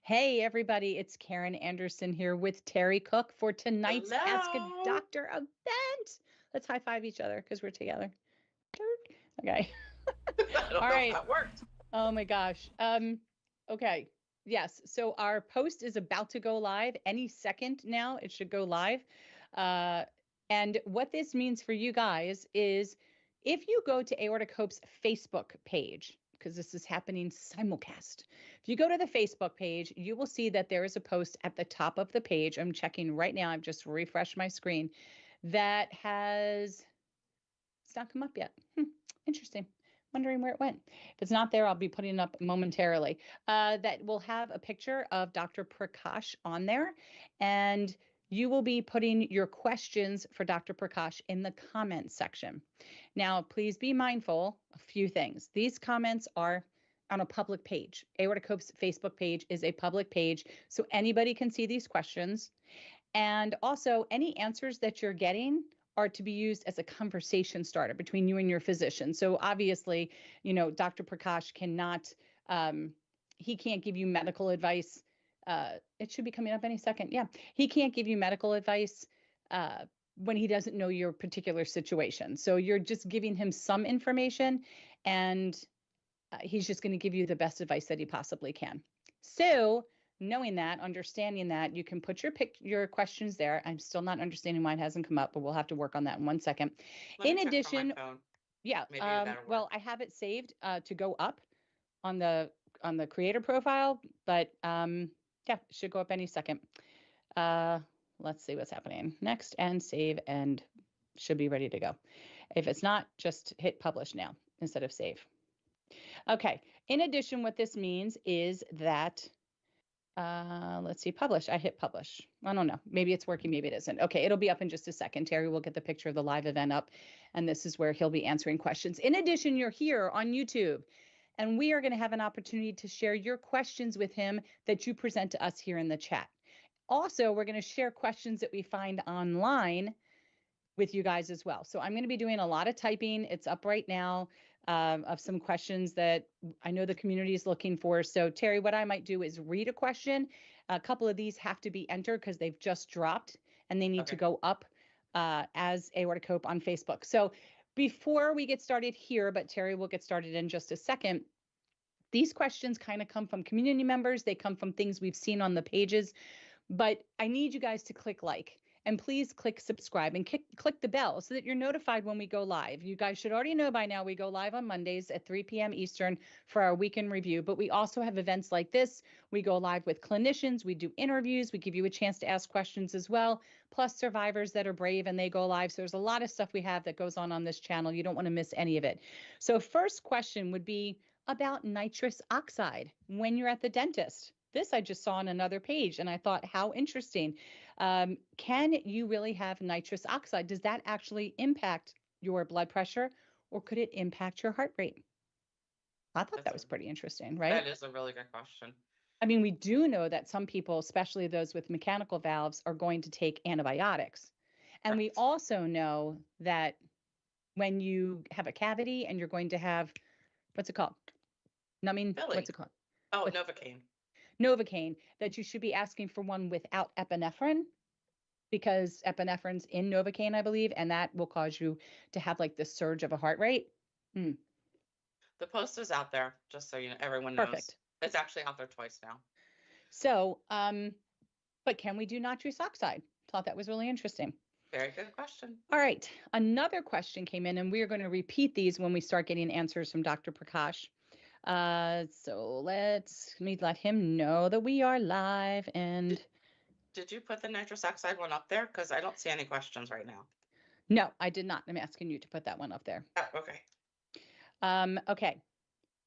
Hey, everybody, it's Karen Anderson here with Terry Cook for tonight's Ask a Hello. Doctor event. Let's high five each other because we're together. Okay. I don't All know if right. that worked. Oh my gosh. Okay. Yes. So our post is about to go live any second now. It should go live. Uh, and what this means for you guys is if you go to Aortic Hope's Facebook page, because this is happening simulcast. If you go to the Facebook page, you will see that there is a post at the top of the page. I'm checking right now. I've just refreshed my screen that has, it's not come up yet. Interesting. Wondering where it went. If it's not there, I'll be putting it up momentarily. That will have a picture of Dr. Prakash on there, and you will be putting your questions for Dr. Prakash in the comments section. Now, please be mindful of a few things. These comments are on a public page. Aortic Hope's Facebook page is a public page, so anybody can see these questions. And also, any answers that you're getting are to be used as a conversation starter between you and your physician. So obviously, Dr. Prakash cannot, he can't give you medical advice. It should be coming up any second. Yeah. He can't give you medical advice when he doesn't know your particular situation. So you're just giving him some information, and he's just going to give you the best advice that he possibly can. So knowing that, understanding that, you can put your questions there. I'm still not understanding why it hasn't come up, but we'll have to work on that in 1 second. Let me In check addition, on my phone. yeah, Maybe that'll well, work. I have it saved to go up on the creator profile, but yeah, it should go up any second. Let's see what's happening next, and save, and should be ready to go. If it's not, just hit publish now instead of save. Okay. In addition, what this means is that, let's see, publish. I hit publish. I don't know. Maybe it's working. Maybe it isn't. Okay. It'll be up in just a second. Terry will get the picture of the live event up, and this is where he'll be answering questions. In addition, you're here on YouTube, and we are going to have an opportunity to share your questions with him that you present to us here in the chat. Also, we're going to share questions that we find online with you guys as well. So I'm going to be doing a lot of typing. It's up right now of some questions that I know the community is looking for. So Terry, what I might do is read a question. A couple of these have to be entered because they've just dropped and they need to go up as Aortic Hope on Facebook. So before we get started here, but Terry will get started in just a second, these questions kind of come from community members. They come from things we've seen on the pages, but I need you guys to click like. And please click subscribe and click the bell so that you're notified when we go live. You guys should already know by now we go live on Mondays at 3 p.m. Eastern for our weekend review. But we also have events like this. We go live with clinicians. We do interviews. We give you a chance to ask questions as well, plus survivors that are brave and they go live. So there's a lot of stuff we have that goes on this channel. You don't want to miss any of it. So first question would be about nitrous oxide when you're at the dentist. This I just saw on another page, and I thought, how interesting. Can you really have nitrous oxide? Does that actually impact your blood pressure, or could it impact your heart rate? I thought that was pretty interesting, right? That is a really good question. I mean, we do know that some people, especially those with mechanical valves, are going to take antibiotics. And we also know that when you have a cavity and you're going to have, what's it called? Numbing, what's it called? Oh, Novocaine. Novocaine, that you should be asking for one without epinephrine, because epinephrine's in Novocaine, I believe, and that will cause you to have like this surge of a heart rate. The post is out there, just so you know, everyone knows. Perfect. It's actually out there twice now. So, but can we do nitrous oxide? Thought that was really interesting. Very good question. All right. Another question came in, and we are going to repeat these when we start getting answers from Dr. Prakash. So let me let him know that we are live. And did you put the nitrous oxide one up there? Because I don't see any questions right now. No, I did not. I'm asking you to put that one up there. Oh, okay. Okay.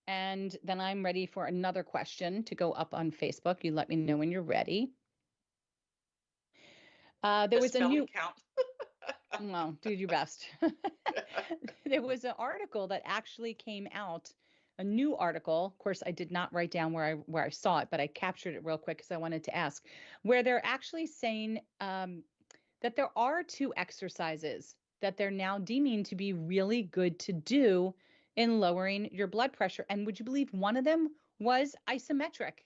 And then I'm ready for another question to go up on Facebook. You let me know when you're ready. There was a new count. Well, do your best. There was an article that actually came out, a new article. Of course, I did not write down where I saw it, but I captured it real quick because I wanted to ask, where they're actually saying that there are 2 exercises that they're now deeming to be really good to do in lowering your blood pressure. And would you believe one of them was isometric,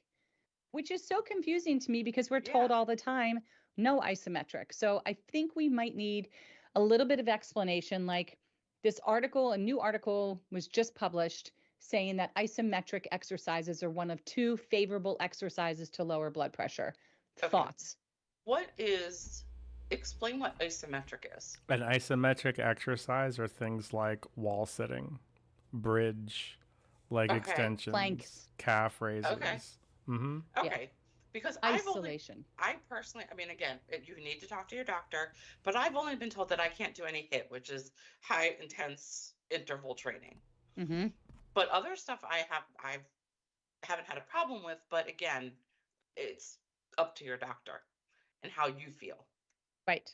which is so confusing to me because we're told all the time, no isometric. So I think we might need a little bit of explanation. Like this article, a new article was just published saying that isometric exercises are one of 2 favorable exercises to lower blood pressure. Okay. Thoughts? Explain what isometric is. An isometric exercise are things like wall sitting, bridge, leg extensions, planks, calf raises. Okay. Mm-hmm. Okay. Yeah. Because isolation. I personally, I mean, again, you need to talk to your doctor, but I've only been told that I can't do any HIIT, which is high intense interval training. Mm-hmm. But other stuff I haven't had a problem with, but again, it's up to your doctor and how you feel. Right.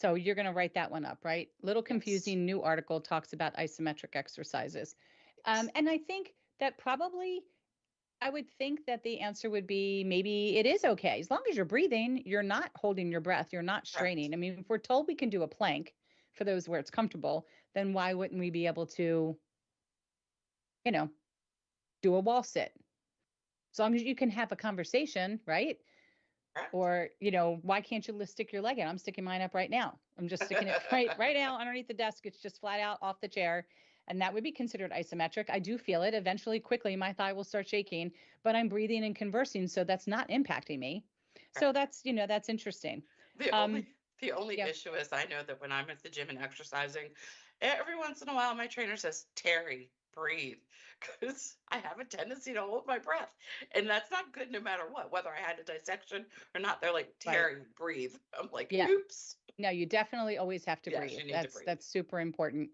So you're going to write that one up, right? Little confusing. Yes. New article talks about isometric exercises. Yes. And I think that probably, I would think that the answer would be maybe it is okay. As long as you're breathing, you're not holding your breath, you're not straining. Right. I mean, if we're told we can do a plank for those where it's comfortable, then why wouldn't we be able to, do a wall sit? As long as you can have a conversation, right? Or, why can't you stick your leg in? I'm sticking mine up right now. I'm just sticking it right now underneath the desk. It's just flat out off the chair. And that would be considered isometric. I do feel it. Eventually, quickly, my thigh will start shaking, but I'm breathing and conversing. So that's not impacting me. So that's, that's interesting. The only issue is I know that when I'm at the gym and exercising, every once in a while, my trainer says, Terry, breathe, because I have a tendency to hold my breath, and that's not good no matter what, whether I had a dissection or not. They're like, Terry, right. Breathe. I'm like, oops. No, you definitely always have to breathe. You need to breathe. That's super important.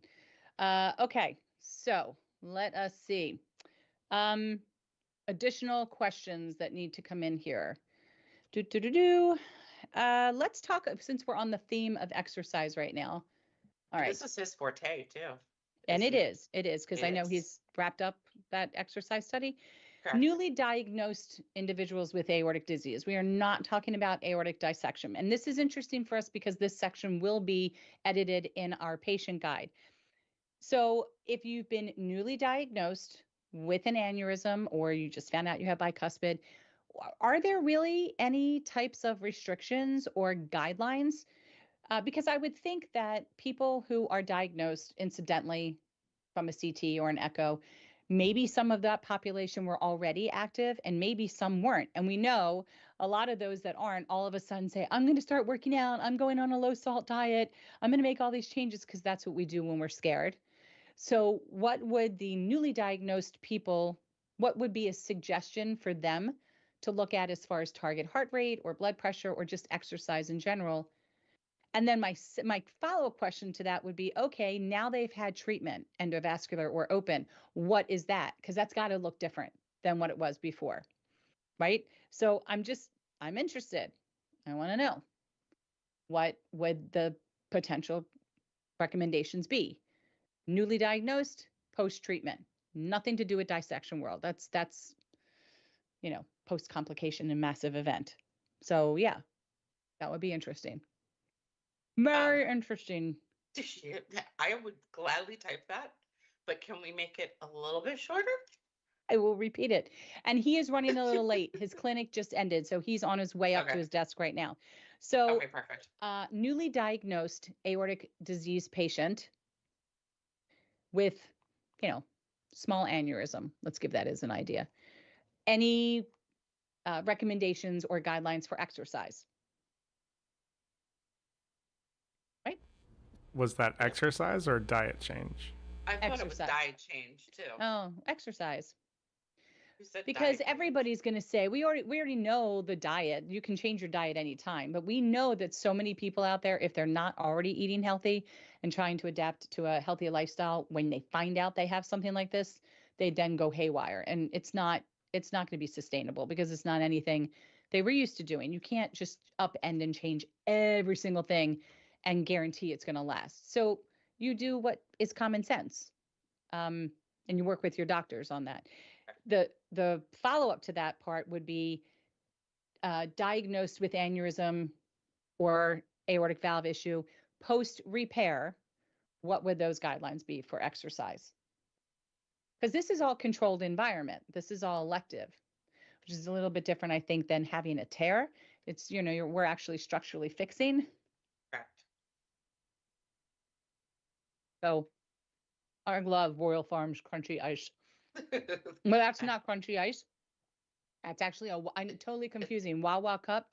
Okay, so let us see. Additional questions that need to come in here. Let's talk, since we're on the theme of exercise right now. All right. This is his forte too. And it is, because I know he's wrapped up that exercise study. Correct. Newly diagnosed individuals with aortic disease. We are not talking about aortic dissection. And this is interesting for us because this section will be edited in our patient guide. So if you've been newly diagnosed with an aneurysm or you just found out you have bicuspid, are there really any types of restrictions or guidelines? Because I would think that people who are diagnosed incidentally from a CT or an echo, maybe some of that population were already active and maybe some weren't. And we know a lot of those that aren't all of a sudden say, I'm going to start working out. I'm going on a low salt diet. I'm going to make all these changes because that's what we do when we're scared. So what would the newly diagnosed people, what would be a suggestion for them to look at as far as target heart rate or blood pressure or just exercise in general? And then my follow-up question to that would be, okay, now they've had treatment, endovascular or open. What is that? Because that's got to look different than what it was before, right? So I'm interested. I want to know, what would the potential recommendations be? Newly diagnosed, post-treatment, nothing to do with dissection world. That's post-complication and massive event. So yeah, that would be interesting. Very interesting. I would gladly type that, but can we make it a little bit shorter? I will repeat it. And he is running a little late. His clinic just ended, so he's on his way up to his desk right now. So, okay, perfect. Newly diagnosed aortic disease patient with, small aneurysm. Let's give that as an idea. Any recommendations or guidelines for exercise? Was that exercise or diet change? I thought it was diet change too. Oh, exercise. You said because diet everybody's going to say, we already know the diet. You can change your diet anytime. But we know that so many people out there, if they're not already eating healthy and trying to adapt to a healthy lifestyle, when they find out they have something like this, they then go haywire. And it's not going to be sustainable because it's not anything they were used to doing. You can't just upend and change every single thing and guarantee it's going to last. So you do what is common sense, and you work with your doctors on that. The follow-up to that part would be diagnosed with aneurysm or aortic valve issue post-repair. What would those guidelines be for exercise? Because this is all controlled environment. This is all elective. which is a little bit different, I think, than having a tear. It's, we're actually structurally fixing. Correct. So I love Royal Farms crunchy ice. Well, that's not crunchy ice. That's actually I'm totally confusing. Wawa cup.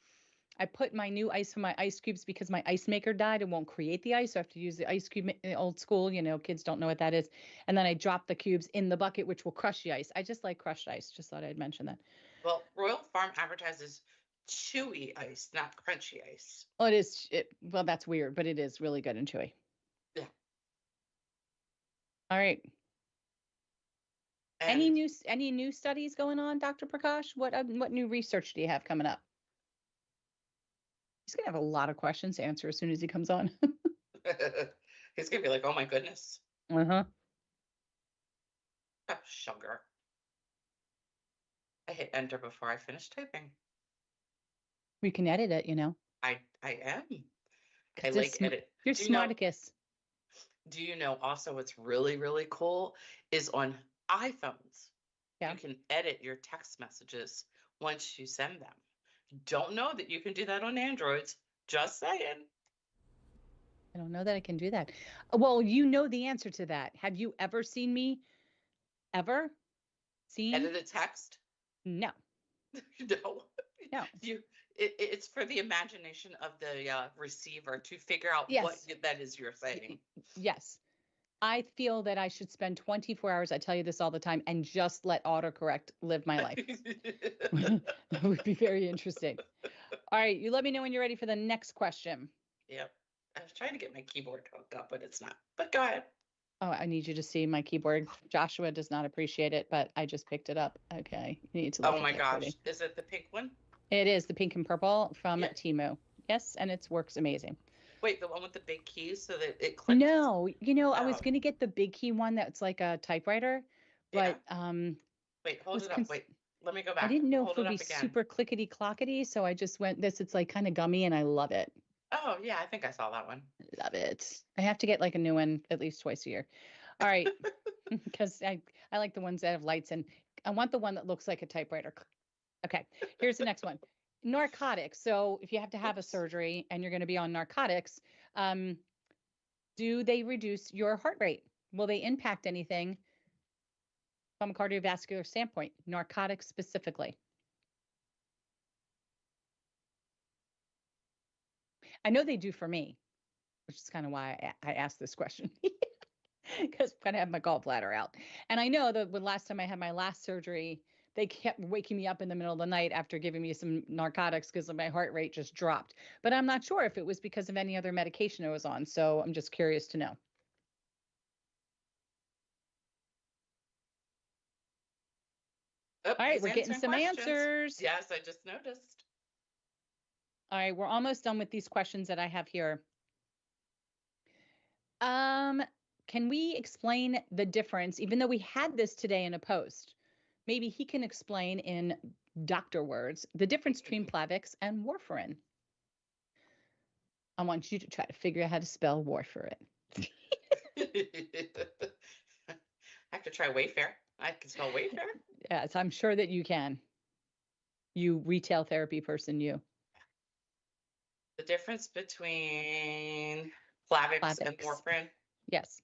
I put my new ice in my ice cubes because my ice maker died. It won't create the ice. So I have to use the ice cube, old school, kids don't know what that is. And then I drop the cubes in the bucket, which will crush the ice. I just like crushed ice. Just thought I'd mention that. Well, Royal Farm advertises chewy ice, not crunchy ice. Well, it is. Well, that's weird, but it is really good and chewy. Yeah. All right. And Any new studies going on, Dr. Prakash? What new research do you have coming up? He's gonna have a lot of questions to answer as soon as he comes on. he's gonna be like, "Oh my goodness." Uh-huh. Oh, sugar. I hit enter before I finished typing. We can edit it, I am. I 'Cause like edit. You're Do you know- smarticus. Do you know also what's really, really cool is on iPhones, Yeah. you can edit your text messages once you send them. Don't know that you can do that on Androids. Just saying. I don't know that I can do that. Well, you know the answer to that. Have you ever seen me? Ever? Seen? Edit a text? No. No. No. It's for the imagination of the receiver to figure out Yes. what that is you're saying. Yes. I feel that I should spend 24 hours, I tell you this all the time, and just let autocorrect live my life. That would be very interesting. All right, you let me know when you're ready for the next question. Yep. I was trying to get my keyboard hooked up, but it's not. But go ahead. Oh, I need you to see my keyboard. Joshua does not appreciate it, but I just picked it up. Okay, you need to look Oh at my it, gosh. Cody. Is it the pink one? It is the pink and purple from Yeah. Temu. Yes, and it works amazing. Wait, the one with the big keys so that it clicks? No, I was Oh. going to get the big key one that's like a typewriter, but Wait, hold was it up. Wait, let me go back. I didn't know Hold if it would up be again. super clickety clockety, so I just went this. It's like kind of gummy, and I love it. Oh, yeah, I think I saw that one. Love it. I have to get like a new one at least twice a year. All right, because I like the ones that have lights, and I want the one that looks like a typewriter. Okay, here's the next one. Narcotics. So if you have to have a Oops. surgery and you're going to be on narcotics, do they reduce your heart rate? Will they impact anything from a cardiovascular standpoint? Narcotics specifically. I know they do for me, which is kind of why I asked this question. Because I'm going to have my gallbladder out. And I know that the last time I had my last surgery, they kept waking me up in the middle of the night after giving me some narcotics because my heart rate just dropped. But I'm not sure if it was because of any other medication I was on. So I'm just curious to know. Oh, All right, he's we're getting answering some questions. answers. Yes, I just noticed. All right, we're almost done with these questions that I have here. Can we explain the difference, even though we had this today in a post? Maybe he can explain in doctor words the difference between Plavix and warfarin. I want you to try to figure out how to spell warfarin. I have to try Wayfair. I can spell Wayfair. Yes, I'm sure that you can. You retail therapy person, you. The difference between Plavix and Plavix. warfarin. Yes.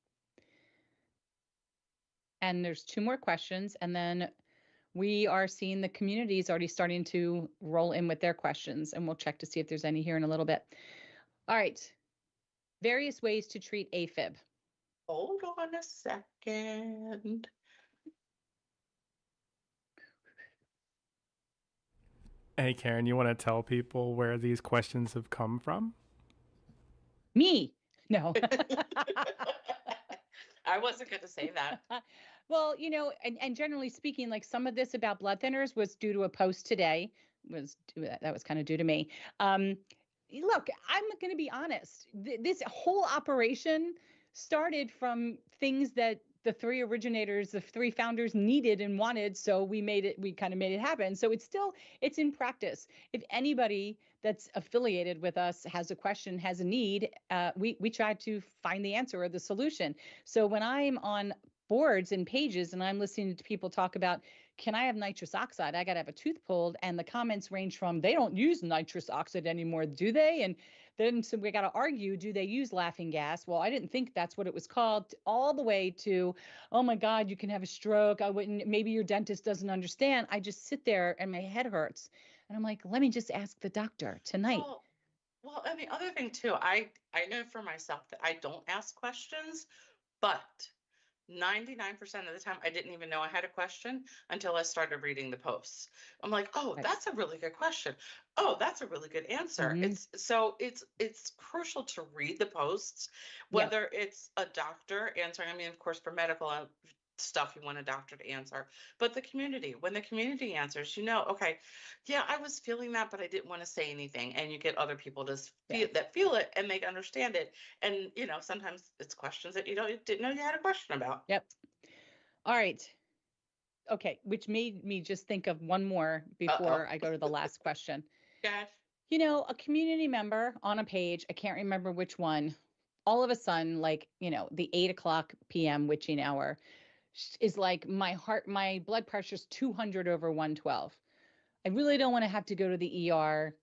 And there's 2 more questions, and then we are seeing the communities already starting to roll in with their questions, and we'll check to see if there's any here in a little bit. All right. Various ways to treat AFib. Hold on a second. Hey, Karen, you want to tell people where these questions have come from? Me? No. I wasn't going to say that. Well, and generally speaking, like some of this about blood thinners was due to a post today. That was kind of due to me. Look, I'm going to be honest. This whole operation started from things that the 3 originators, the 3 founders needed and wanted. So we kind of made it happen. So it's in practice. If anybody that's affiliated with us has a question, has a need, we try to find the answer or the solution. So when I'm on boards and pages and I'm listening to people talk about can I have nitrous oxide? I got to have a tooth pulled. And the comments range from, they don't use nitrous oxide anymore, do they? And then so we got to argue, do they use laughing gas? Well, I didn't think that's what it was called, all the way to, oh my God, you can have a stroke. I wouldn't, maybe your dentist doesn't understand. I just sit there and my head hurts. And I'm like, let me just ask the doctor tonight. Well, and the other thing too, I know for myself that I don't ask questions, but 99% of the time I didn't even know I had a question until I started reading the posts. I'm like, oh, Right. that's a really good question. Oh, that's a really good answer. Mhm. It's crucial to read the posts, Yeah. whether it's a doctor answering. I mean, of course, for medical stuff, you want a doctor to answer, but the community, when the community answers, okay, yeah, I was feeling that, but I didn't want to say anything. And you get other people to feel it and they understand it. And sometimes it's questions that you didn't know you had a question about. Yep. All right. Okay, which made me just think of one more before I go to the last question. Gosh. A community member on a page, I can't remember which one, all of a sudden, like, the 8 o'clock p.m. witching hour is like, my blood pressure's 200 over 112. I really don't want to have to go to the ER.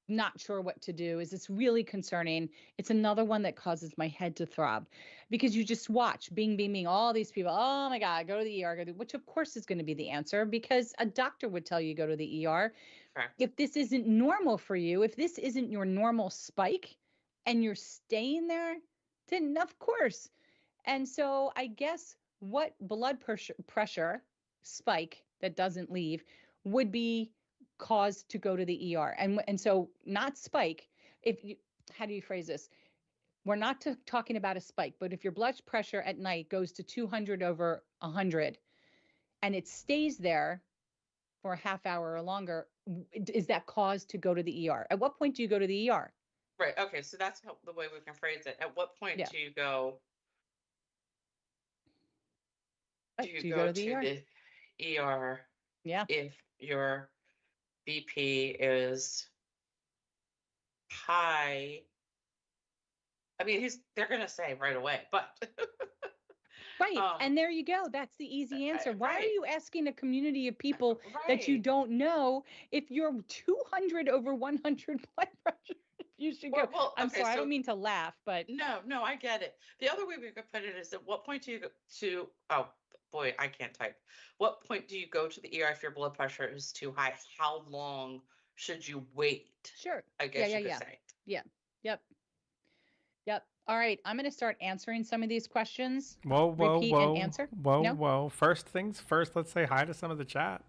Not sure what to do. Is this really concerning? It's another one that causes my head to throb because you just watch bing, bing, bing, all these people. Oh my God, go to the ER, which of course is going to be the answer because a doctor would tell you go to the ER. Correct. If this isn't normal for you, if this isn't your normal spike and you're staying there, then of course. And so I guess what blood pressure spike that doesn't leave would be cause to go to the ER. And so not spike, how do you phrase this? We're not talking about a spike, but if your blood pressure at night goes to 200 over 100 and it stays there for a half hour or longer, is that cause to go to the ER? At what point do you go to the ER? Right. Okay. So that's the way we can phrase it. At what point do you go? Do you go to the ER? Yeah. If your BP is high. I mean, they're going to say right away, but. Right. And there you go. That's the easy answer. Why right. are you asking a community of people that you don't know if you're 200 over 100 blood pressure? You should go. Well, I'm sorry, I don't mean to laugh, but. No, I get it. The other way we could put it is, at what point do you go to, oh boy, I can't type. What point do you go to the ER if your blood pressure is too high? How long should you wait? Sure. I guess you could say. Yeah. Yep. All right. I'm going to start answering some of these questions. Whoa. And answer. Whoa. First things first, let's say hi to some of the chat.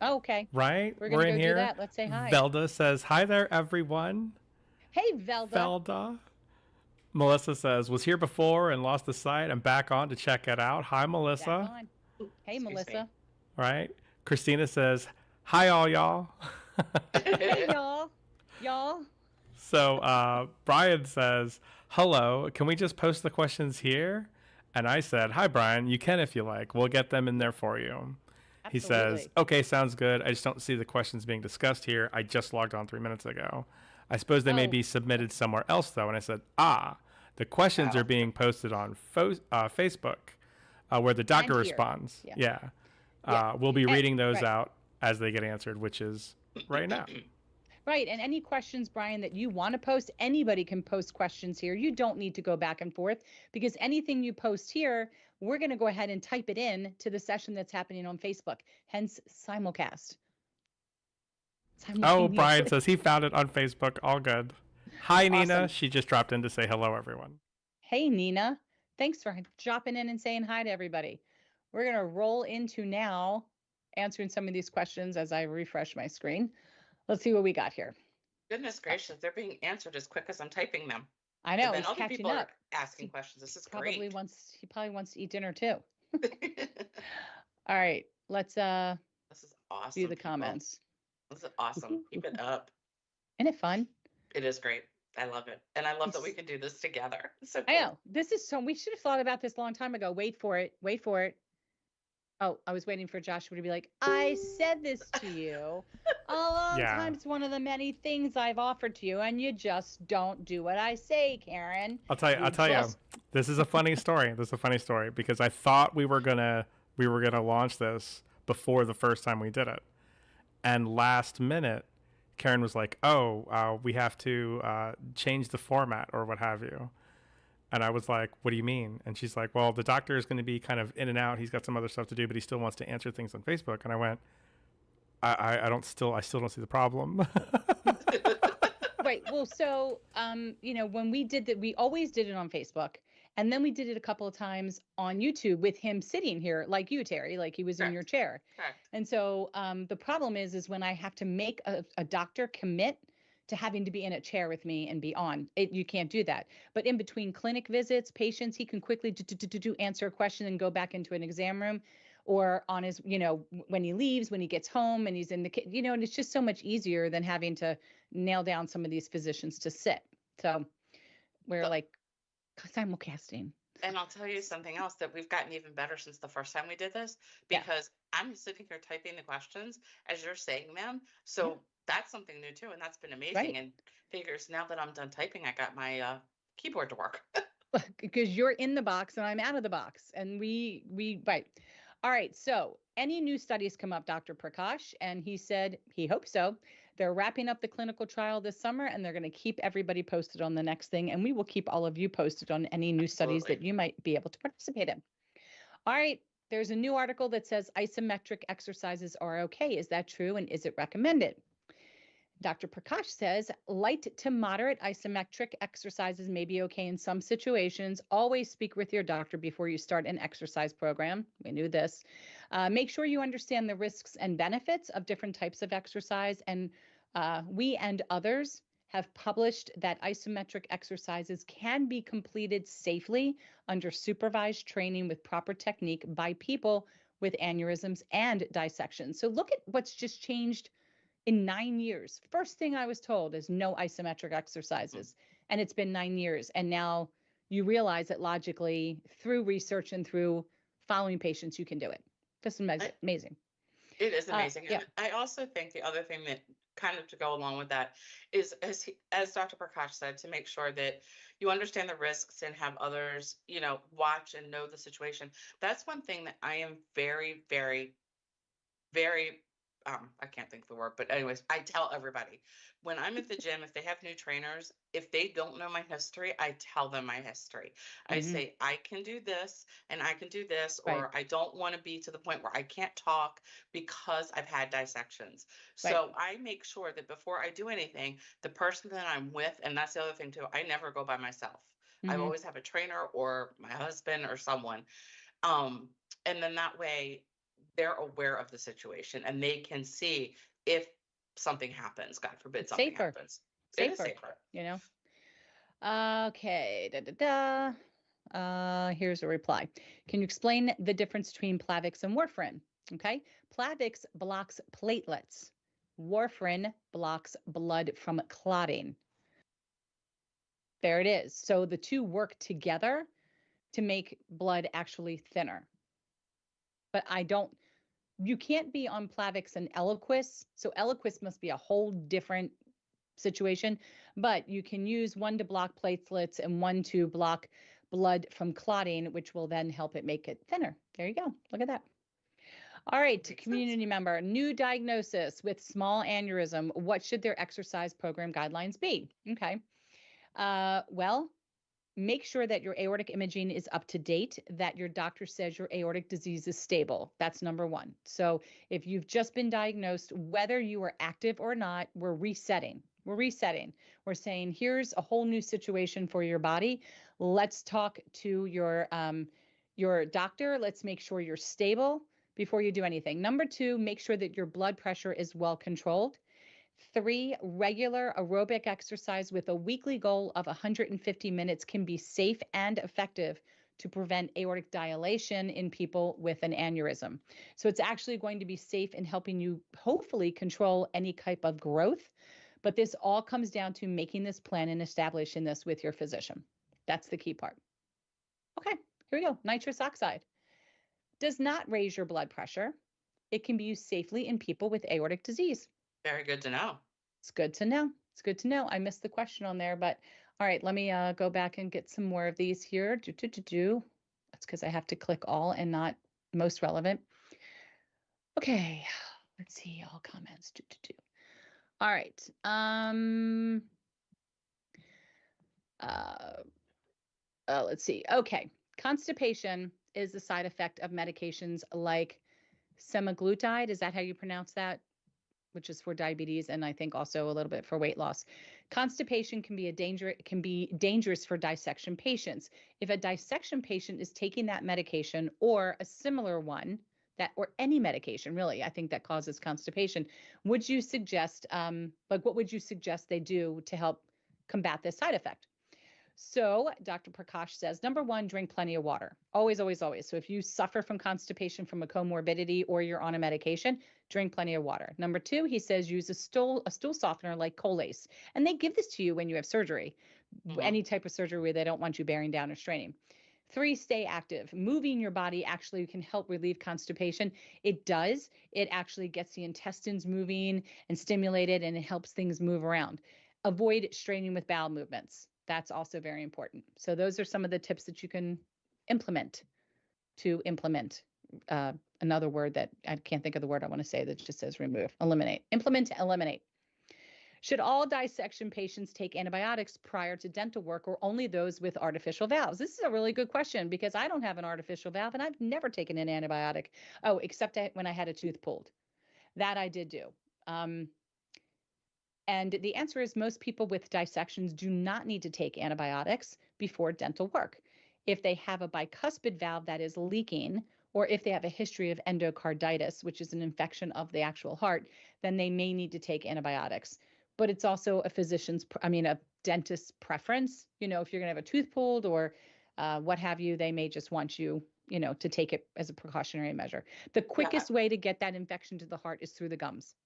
Oh, okay. Right? We're going to in go here. Do that. Let's say hi. Velda says, hi there, everyone. Hey, Velda. Melissa says, was here before and lost the site. I'm back on to check it out. Hi, Melissa. Hey, Melissa. Me. Right? Christina says, hi, all y'all. Hey, y'all. So Brian says, hello, can we just post the questions here? And I said, hi, Brian, you can if you like. We'll get them in there for you. Absolutely. He says, okay, sounds good. I just don't see the questions being discussed here. I just logged on 3 minutes ago. I suppose they may be submitted somewhere else, though. And I said, the questions are being posted on Facebook where the doctor responds. Yeah. We'll be reading those out as they get answered, which is right now. Right. And any questions, Brian, that you want to post, anybody can post questions here. You don't need to go back and forth because anything you post here, we're going to go ahead and type it in to the session that's happening on Facebook, hence simulcast. Oh, Brian says he found it on Facebook. All good. Hi, awesome. Nina. She just dropped in to say hello, everyone. Hey, Nina. Thanks for dropping in and saying hi to everybody. We're going to roll into now answering some of these questions as I refresh my screen. Let's see what we got here. Goodness gracious, they're being answered as quick as I'm typing them. I know. And other people are asking questions. This is great. He probably wants to eat dinner too. All right, let's this is awesome. view the comments. This is awesome. Keep it up. Isn't it fun? It is great. I love it. And I love that we can do this together. It's so cool. I know. We should have thought about this a long time ago. Wait for it. Oh, I was waiting for Joshua to be like, I said this to you a long time. It's one of the many things I've offered to you, and you just don't do what I say, Karen. I'll tell you, this is a funny story. This is a funny story because I thought we were gonna launch this before the first time we did it. And last minute, Karen was like, "Oh, we have to change the format or what have you." And I was like, "What do you mean?" And she's like, "Well, the doctor is going to be kind of in and out. He's got some other stuff to do, but he still wants to answer things on Facebook." And I went, I still don't see the problem." Right. Well, so, when we did that, we always did it on Facebook. And then we did it a couple of times on YouTube with him sitting here, like you, Terry, like he was in your chair. Correct. And so the problem is when I have to make a doctor commit to having to be in a chair with me and be on it, you can't do that. But in between clinic visits, patients, he can quickly answer a question and go back into an exam room, or on his, when he leaves, when he gets home and he's in the, and it's just so much easier than having to nail down some of these physicians to sit. So we're like simulcasting. And I'll tell you something else that we've gotten even better since the first time we did this, because I'm sitting here typing the questions as you're saying them. So that's something new too. And that's been amazing. Right. And figures, now that I'm done typing, I got my keyboard to work. Because you're in the box and I'm out of the box. And we right. All right. So any new studies come up, Dr. Prakash? And he said he hopes so. They're wrapping up the clinical trial this summer, and they're going to keep everybody posted on the next thing. And we will keep all of you posted on any new studies that you might be able to participate in. All right. There's a new article that says isometric exercises are okay. Is that true? And is it recommended? Dr. Prakash says light to moderate isometric exercises may be okay in some situations. Always speak with your doctor before you start an exercise program. We knew this. Make sure you understand the risks and benefits of different types of exercise. And we and others have published that isometric exercises can be completed safely under supervised training with proper technique by people with aneurysms and dissections. So look at what's just changed in 9 years. First thing I was told is no isometric exercises. And it's been 9 years. And now you realize that logically, through research and through following patients, you can do it. This is amazing. It is amazing. And I also think the other thing that kind of to go along with that is, as Dr. Prakash said, to make sure that you understand the risks and have others, watch and know the situation. That's one thing that I am very, very, very I can't think of the word, but anyways, I tell everybody when I'm at the gym, if they have new trainers, if they don't know my history, I tell them my history. I say, I can do this and I can do this, or I don't want to be to the point where I can't talk because I've had dissections. So I make sure that before I do anything, the person that I'm with, and that's the other thing too, I never go by myself. I always have a trainer or my husband or someone. And then that way, they're aware of the situation and they can see if something happens. God forbid something happens. It is safer. Okay. Here's a reply. Can you explain the difference between Plavix and warfarin? Okay. Plavix blocks platelets. Warfarin blocks blood from clotting. There it is. So the two work together to make blood actually thinner. But you can't be on Plavix and Eliquis. So Eliquis must be a whole different situation, but you can use one to block platelets and one to block blood from clotting, which will then help it make it thinner. There you go. Look at that. All right, community member, new diagnosis with small aneurysm. What should their exercise program guidelines be? Okay. Well, make sure that your aortic imaging is up to date, that your doctor says your aortic disease is stable. That's number one. So if you've just been diagnosed, whether you are active or not, we're resetting. We're saying, here's a whole new situation for your body. Let's talk to your doctor. Let's make sure you're stable before you do anything. Number two, make sure that your blood pressure is well controlled. 3, regular aerobic exercise with a weekly goal of 150 minutes can be safe and effective to prevent aortic dilation in people with an aneurysm. So it's actually going to be safe in helping you hopefully control any type of growth. But this all comes down to making this plan and establishing this with your physician. That's the key part. Okay, here we go. Nitrous oxide does not raise your blood pressure. It can be used safely in people with aortic disease. Very good to know. It's good to know. It's good to know. I missed the question on there, but all right, let me go back and get some more of these here. That's because I have to click all and not most relevant. Okay, let's see, all comments. All right. Let's see. Okay. Constipation is a side effect of medications like semaglutide. Is that how you pronounce that? Which is for diabetes, and I think also a little bit for weight loss. Constipation can be dangerous for dissection patients. If a dissection patient is taking that medication or a similar one, or any medication really, I think that causes constipation, would you suggest, what would you suggest they do to help combat this side effect? So Dr. Prakash says, number one, drink plenty of water. Always, always, always. So if you suffer from constipation from a comorbidity or you're on a medication, drink plenty of water. Number two, he says, use a stool softener like Colace. And they give this to you when you have surgery, any type of surgery where they don't want you bearing down or straining. Three, stay active. Moving your body actually can help relieve constipation. It does. It actually gets the intestines moving and stimulated, and it helps things move around. Avoid straining with bowel movements. That's also very important. So those are some of the tips that you can implement to implement. Another word that I can't think of the word I want to say that just says remove, eliminate, implement, eliminate. Should all dissection patients take antibiotics prior to dental work or only those with artificial valves? This is a really good question because I don't have an artificial valve and I've never taken an antibiotic. Oh, except when I had a tooth pulled. That I did do. And the answer is most people with dissections do not need to take antibiotics before dental work. If they have a bicuspid valve that is leaking, or if they have a history of endocarditis, which is an infection of the actual heart, then they may need to take antibiotics. But it's also a dentist's preference. If you're going to have a tooth pulled or what have you, they may just want you, to take it as a precautionary measure. The quickest way to get that infection to the heart is through the gums.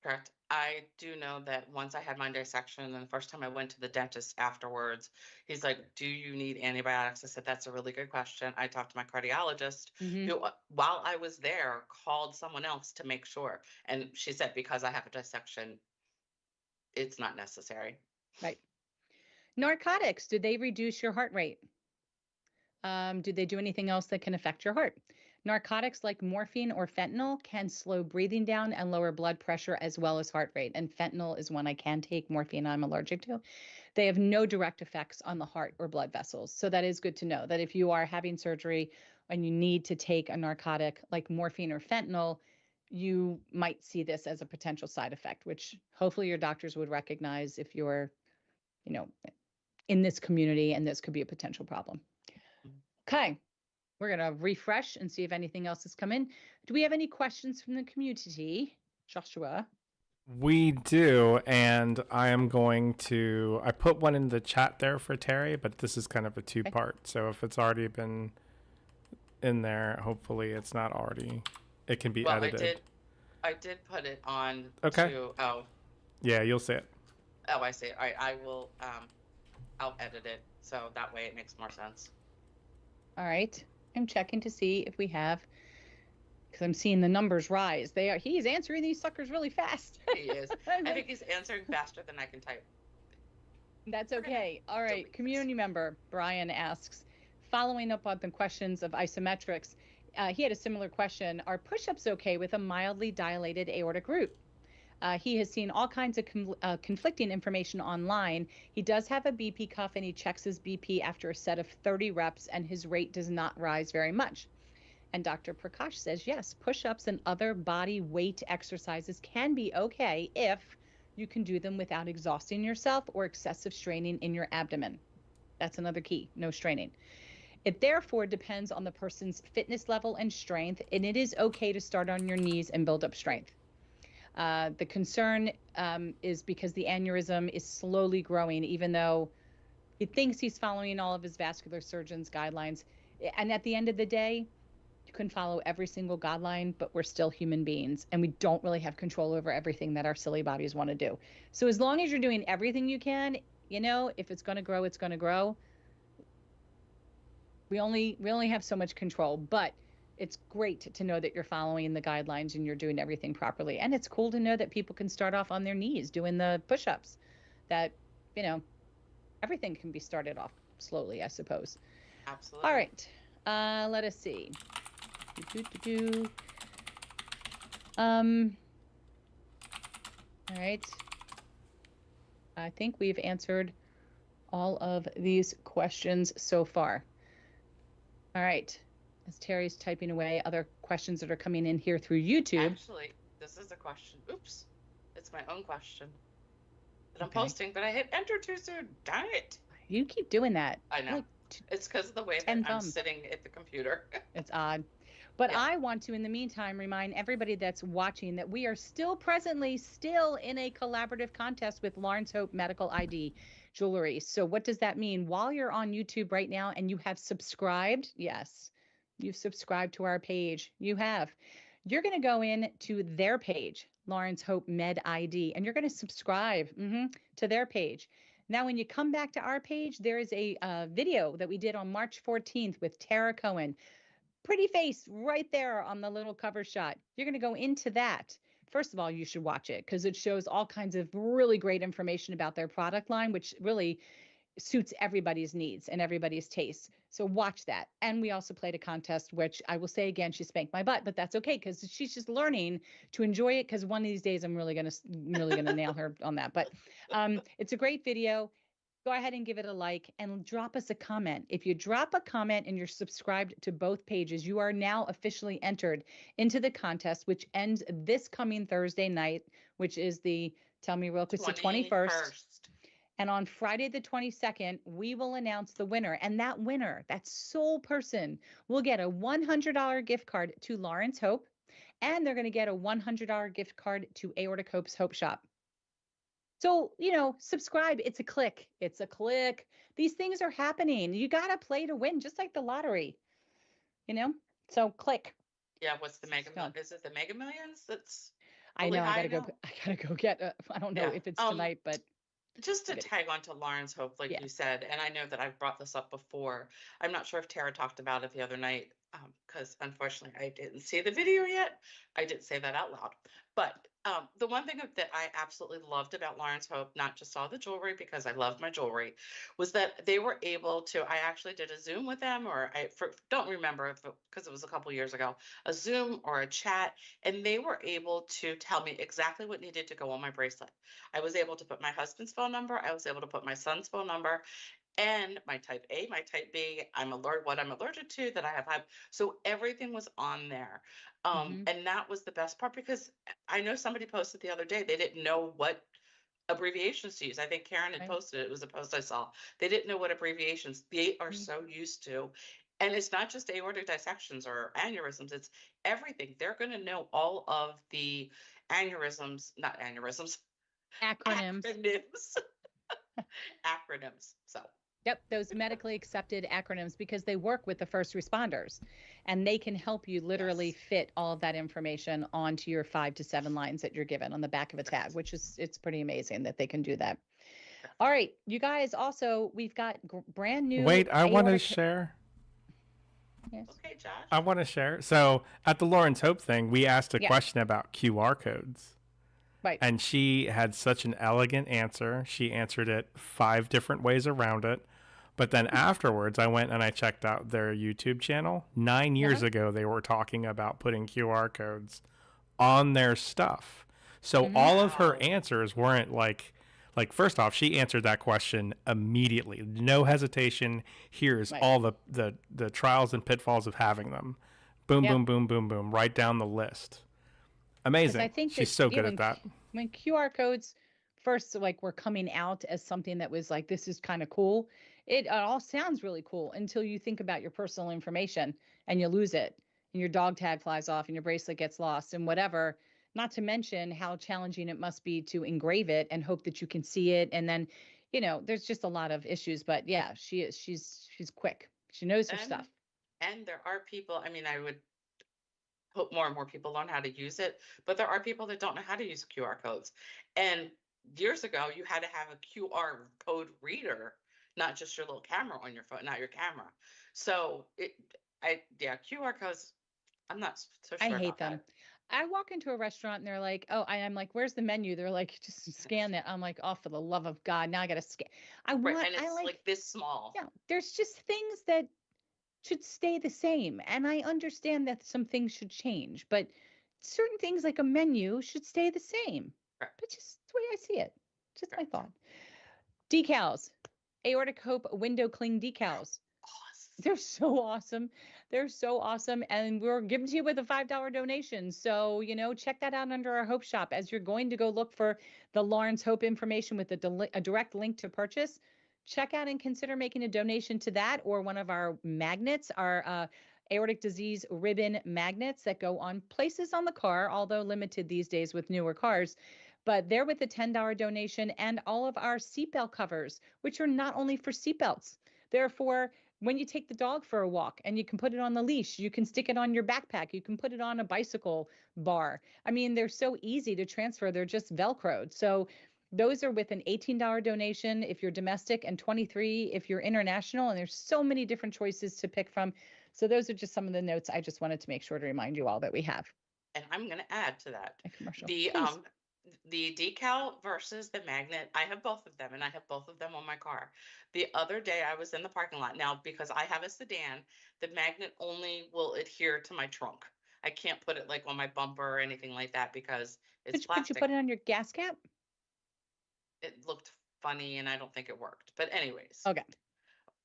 Correct. I do know that once I had my dissection, and the first time I went to the dentist afterwards, he's like, do you need antibiotics? I said, that's a really good question. I talked to my cardiologist, who, while I was there, called someone else to make sure. And she said, because I have a dissection, it's not necessary. Right. Narcotics, do they reduce your heart rate? Do they do anything else that can affect your heart? Narcotics like morphine or fentanyl can slow breathing down and lower blood pressure as well as heart rate. And fentanyl is one I can take. Morphine I'm allergic to. They have no direct effects on the heart or blood vessels. So that is good to know that if you are having surgery and you need to take a narcotic like morphine or fentanyl, you might see this as a potential side effect, which hopefully your doctors would recognize if you're, in this community, and this could be a potential problem. Okay. We're going to refresh and see if anything else has come in. Do we have any questions from the community, Joshua? We do, and I put one in the chat there for Terry, but this is kind of a two-part. Okay. So if it's already been in there, hopefully it's not already, it can be edited. I did put it on. Okay. Yeah, you'll see it. Oh, I see it. All right, I will, I'll edit it. So that way it makes more sense. All right. I'm checking to see if we have, because I'm seeing the numbers rise. He's answering these suckers really fast. He is. I think he's answering faster than I can type. That's okay. All right. Community member Brian asks, following up on the questions of isometrics, he had a similar question. Are push-ups okay with a mildly dilated aortic root? He has seen all kinds of conflicting information online. He does have a BP cuff and he checks his BP after a set of 30 reps and his rate does not rise very much. And Dr. Prakash says, yes, push-ups and other body weight exercises can be okay if you can do them without exhausting yourself or excessive straining in your abdomen. That's another key, no straining. It therefore depends on the person's fitness level and strength, and it is okay to start on your knees and build up strength. The concern is because the aneurysm is slowly growing, even though he thinks he's following all of his vascular surgeon's guidelines. And at the end of the day, you can follow every single guideline, but we're still human beings and we don't really have control over everything that our silly bodies want to do. So as long as you're doing everything you can, if it's going to grow, it's going to grow. We only have so much control, but it's great to know that you're following the guidelines and you're doing everything properly. And it's cool to know that people can start off on their knees doing the push-ups, that, everything can be started off slowly, I suppose. Absolutely. All right. Let us see. All right. I think we've answered all of these questions so far. All right. As Terry's typing away, other questions that are coming in here through YouTube. Actually, this is a question. Oops. It's my own question that I'm posting, but I hit enter too soon. Darn it. You keep doing that. I know. It's because of the way that I'm sitting at the computer. It's odd. But I want to, in the meantime, remind everybody that's watching that we are still in a collaborative contest with Lawrence Hope Medical ID Jewelry. So what does that mean? While you're on YouTube right now and you have subscribed, yes, you've subscribed to our page. You're going to go in to their page, Lawrence Hope Med ID, and you're going to subscribe to their page. Now, when you come back to our page, there is a video that we did on March 14th with Tara Cohen. Pretty face right there on the little cover shot. You're going to go into that. First of all, you should watch it because it shows all kinds of really great information about their product line, which really suits everybody's needs and everybody's tastes. So watch that. And we also played a contest, which I will say again, she spanked my butt, but that's okay because she's just learning to enjoy it. Because one of these days, I'm really gonna nail her on that. But it's a great video. Go ahead and give it a like and drop us a comment. If you drop a comment and you're subscribed to both pages, you are now officially entered into the contest, which ends this coming Thursday night, which is tell me real quick, the 21st. And on Friday the 22nd, we will announce the winner. And that winner, that sole person, will get a $100 gift card to Lawrence Hope. And they're going to get a $100 gift card to Aortic Hope's Hope Shop. So, subscribe. It's a click. It's a click. These things are happening. You got to play to win, just like the lottery, So click. Yeah. What's the Mega Millions? Is it the Mega Millions? That's I know. I gotta go get. I don't know if it's tonight, but just to tag on to Lawrence Hope, like you said, and I know that I've brought this up before. I'm not sure if Tara talked about it the other night, because unfortunately I didn't see the video yet. I didn't say that out loud. But the one thing that I absolutely loved about Lawrence Hope, not just all the jewelry, because I love my jewelry, was that they were able to, I actually did a Zoom with them, or don't remember because it was a couple years ago, a Zoom or a chat, and they were able to tell me exactly what needed to go on my bracelet. I was able to put my husband's phone number. I was able to put my son's phone number. And my type A, my type B, what I'm allergic to, that I have had. So everything was on there. And that was the best part, because I know somebody posted the other day, they didn't know what abbreviations to use. I think Karen had posted it. It was a post I saw. They didn't know what abbreviations they are so used to. And it's not just aortic dissections or aneurysms, it's everything. They're going to know all of the acronyms. Acronyms. So. Yep, those medically accepted acronyms, because they work with the first responders and they can help you literally fit all of that information onto your 5 to 7 lines that you're given on the back of a tag, which it's pretty amazing that they can do that. All right, you guys, also, we've got brand new. Wait, I want to share. Yes. Okay, Josh. I want to share. So at the Lawrence Hope thing, we asked a question about QR codes. Right. And she had such an elegant answer. She answered it 5 different ways around it. But then afterwards, I went and I checked out their YouTube channel. 9 years ago, they were talking about putting QR codes on their stuff. So all of her answers weren't like first off, she answered that question immediately. No hesitation. Here's all the trials and pitfalls of having them. Boom, boom, boom, boom, boom. Right down the list. Amazing. I think she's so good at that. When QR codes first were coming out as something that was like, this is kind of cool, it all sounds really cool until you think about your personal information and you lose it and your dog tag flies off and your bracelet gets lost and whatever, not to mention how challenging it must be to engrave it and hope that you can see it. And then, there's just a lot of issues, but yeah, she's quick. She knows her stuff. And there are people, I would hope more and more people learn how to use it, but there are people that don't know how to use QR codes. And years ago, you had to have a QR code reader, not just your little camera on your phone, not your camera. So QR codes, I'm not so sure. I hate them. That. I walk into a restaurant and they're like, oh, I'm like, where's the menu? They're like, just scan that. I'm like, oh, for the love of God, now I got to scan. And it's like this small. Yeah, there's just things that should stay the same. And I understand that some things should change, but certain things like a menu should stay the same. Correct. But just the way I see it. Just my Correct. thought. Decals. Aortic Hope window cling decals. Awesome. They're so awesome. They're so awesome. And we're giving to you with a $5 donation. So, check that out under our Hope Shop as you're going to go look for the Lawrence Hope information with a direct link to purchase. Check out and consider making a donation to that or one of our magnets, our aortic disease ribbon magnets that go on places on the car, although limited these days with newer cars. But they're with a $10 donation and all of our seatbelt covers, which are not only for seatbelts, they're for when you take the dog for a walk and you can put it on the leash, you can stick it on your backpack, you can put it on a bicycle bar. I mean, they're so easy to transfer. They're just Velcroed. So those are with an $18 donation if you're domestic and $23 if you're international. And there's so many different choices to pick from. So those are just some of the notes I just wanted to make sure to remind you all that we have. And I'm going to add to that. A commercial. The decal versus the magnet, I have both of them, and I have both of them on my car. The other day I was in the parking lot. Now, because I have a sedan, the magnet only will adhere to my trunk. I can't put it like on my bumper or anything like that because it's plastic. Could you put it on your gas cap? It looked funny and I don't think it worked. But anyways. Okay.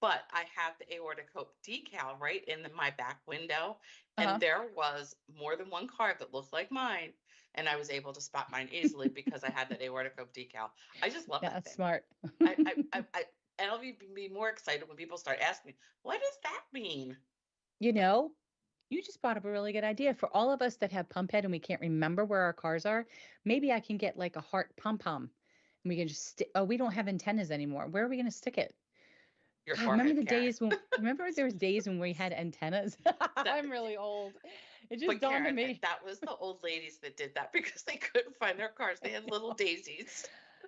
But I have the Aortic Hope decal right in my back window. And there was more than one car that looked like mine. And I was able to spot mine easily because I had that Aortic Hope decal. I just love that That's thing. smart. And I'll be more excited when people start asking me, what does that mean? You just brought up a really good idea. For all of us that have pump head and we can't remember where our cars are, maybe I can get like a heart pom-pom. And we can just stick. Oh, we don't have antennas anymore. Where are we going to stick it? God, remember the days when? Remember there was days when we had antennas. I'm really old. It just dawned on me. That was the old ladies that did that because they couldn't find their cars. They had little daisies.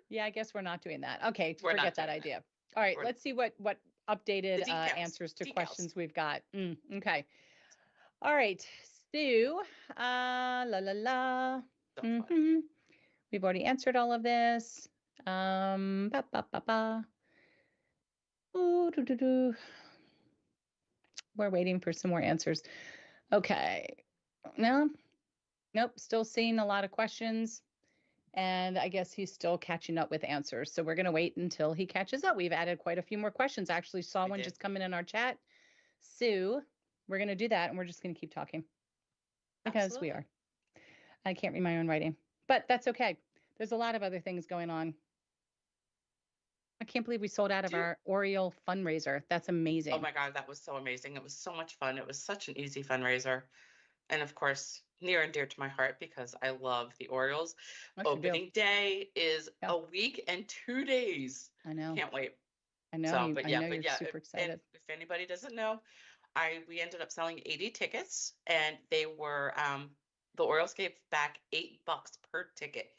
Yeah, I guess we're not doing that. Okay, forget that idea. All right, let's see what updated answers to questions we've got. Okay. All right, Sue. La la la. We've already answered all of this. Ba ba ba ba. Ooh, doo, doo, doo. We're waiting for some more answers. Okay. No. Nope. Still seeing a lot of questions. And I guess he's still catching up with answers. So we're going to wait until he catches up. We've added quite a few more questions. I actually saw one just come in our chat. Sue, we're going to do that. And we're just going to keep talking because we are. I can't read my own writing, but that's okay. There's a lot of other things going on. I can't believe we sold out of our Oriole fundraiser. That's amazing. Oh my God, that was so amazing. It was so much fun. It was such an easy fundraiser. And of course, near and dear to my heart because I love the Orioles. Opening day is a week and 2 days. I know. Can't wait. I know. So, but you're super excited. If anybody doesn't know, we ended up selling 80 tickets and they were, the Orioles gave back $8 per ticket.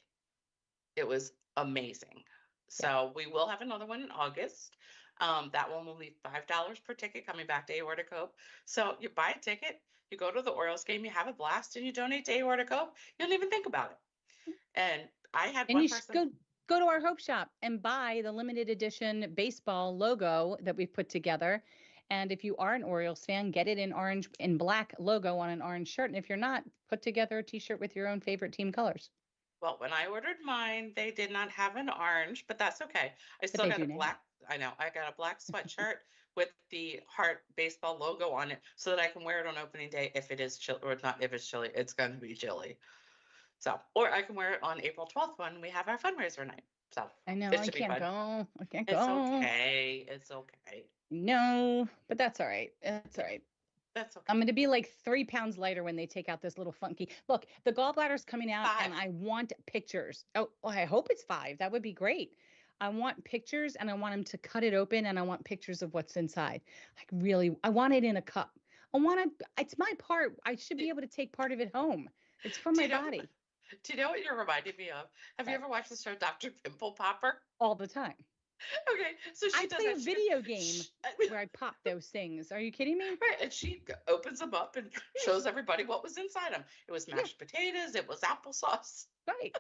It was amazing. So we will have another one in August. That one will be $5 per ticket coming back to Aortic Hope. So you buy a ticket, you go to the Orioles game, you have a blast, and you donate to Aortic Hope. You don't even think about it. And I had one person. And you should go to our Hope Shop and buy the limited edition baseball logo that we've put together. And if you are an Orioles fan, get it in orange and black logo on an orange shirt. And if you're not, put together a t-shirt with your own favorite team colors. Well, when I ordered mine, they did not have an orange, but that's okay. I still got a black. I know. I got a black sweatshirt with the Heart baseball logo on it so that I can wear it on opening day if it is chilly, or not if it's chilly. It's going to be chilly. So, or I can wear it on April 12th when we have our fundraiser night. So I know I can't go. It's okay. It's okay. No, but that's all right. That's all right. That's okay. I'm going to be like 3 pounds lighter when they take out this little funky. Look, the gallbladder's coming out 5. and I want pictures. Oh, I hope it's 5. That would be great. I want pictures and I want them to cut it open and I want pictures of what's inside. I want it in a cup. It's my part. I should be able to take part of it home. It's for my body. Do you know what you're reminding me of? Have you ever watched the show Dr. Pimple Popper? All the time. Okay, so I play a video game where I pop those things. Are you kidding me? Right, and she opens them up and shows everybody what was inside them. It was mashed potatoes. It was applesauce. Right.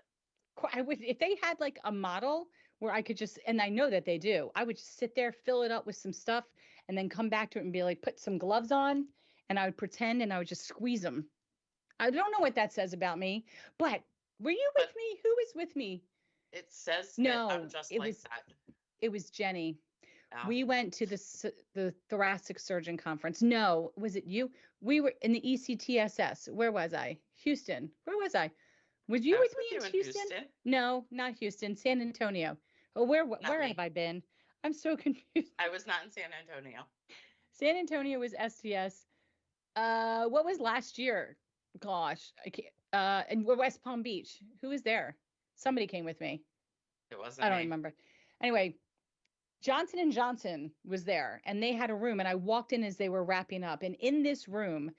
If they had like a model where I could just, and I know that they do, I would just sit there, fill it up with some stuff, and then come back to it and be like, put some gloves on, and I would pretend and I would just squeeze them. I don't know what that says about me, but were you with me? Who was with me? It says that No, I'm just it like was that. it was Jenny. Yeah. We went to the thoracic surgeon conference. No, was it you? We were in the ECTSS. Where was I? Houston. Where was I? Was you I was with me with in you in Houston? Houston. No, not Houston. San Antonio. Oh, Not where me. have I been? I'm so confused. I was not in San Antonio. San Antonio was STS. What was last year? Gosh, I can't. And West Palm Beach. Who was there? Somebody came with me. It wasn't I don't me. remember. Anyway, Johnson and Johnson was there, and they had a room, and I walked in as they were wrapping up, and in this room,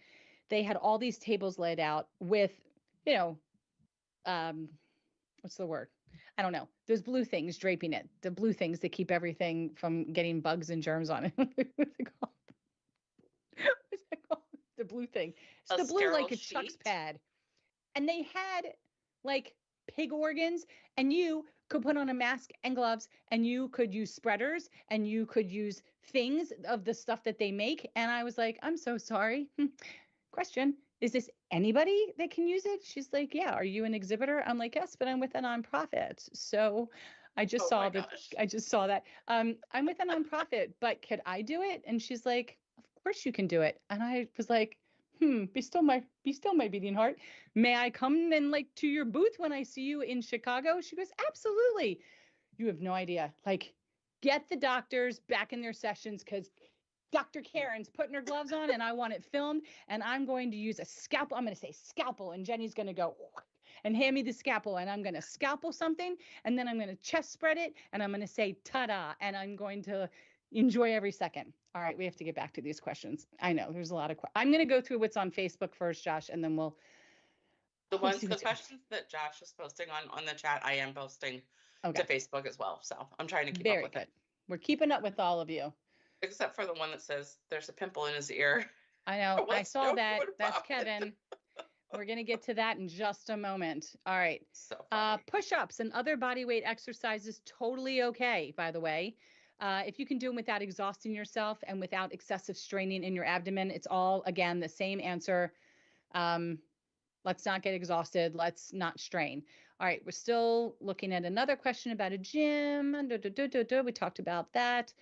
they had all these tables laid out with, you know, what's the word? I don't know. Those blue things draping it, the blue things that keep everything from getting bugs and germs on it. What's it called? What's it called? The blue thing. It's A the blue, like sterile a Chuck's sheet? pad. And they had like pig organs, and you could put on a mask and gloves, and you could use spreaders, and you could use things of the stuff that they make. And I was like, I'm so sorry. Question, is this anybody that can use it? She's like, yeah. Are you an exhibitor? I'm like, yes, but I'm with a nonprofit. So I just Oh saw my that. gosh. I just saw that. I'm with a nonprofit, but could I do it? And she's like, of course you can do it. And I was like, be still my beating heart. May I come and like to your booth when I see you in Chicago? She goes, absolutely. You have no idea. Like, get the doctors back in their sessions, because Dr. Karen's putting her gloves on and I want it filmed, and I'm going to use a scalpel. I'm going to say scalpel, and Jenny's going to go and hand me the scalpel, and I'm going to scalpel something, and then I'm going to chest spread it, and I'm going to say ta-da, and I'm going to enjoy every second. All right, we have to get back to these questions. I know there's a lot of I'm going to go through what's on Facebook first, Josh, and then we'll The see the what's going questions that Josh is posting on the chat, I am posting on. to Okay, Facebook as well. So I'm trying to keep up very with good. it. We're keeping up with all of you. Except for the one that says there's a pimple in his ear. I know. I saw that. That's About it. Kevin. We're going to get to that in just a moment. All right. So funny. Push-ups and other body weight exercises, totally okay, by the way. If you can do them without exhausting yourself and without excessive straining in your abdomen, it's all, again, the same answer. Let's not get exhausted. Let's not strain. All right. We're still looking at another question about a gym. We talked about that.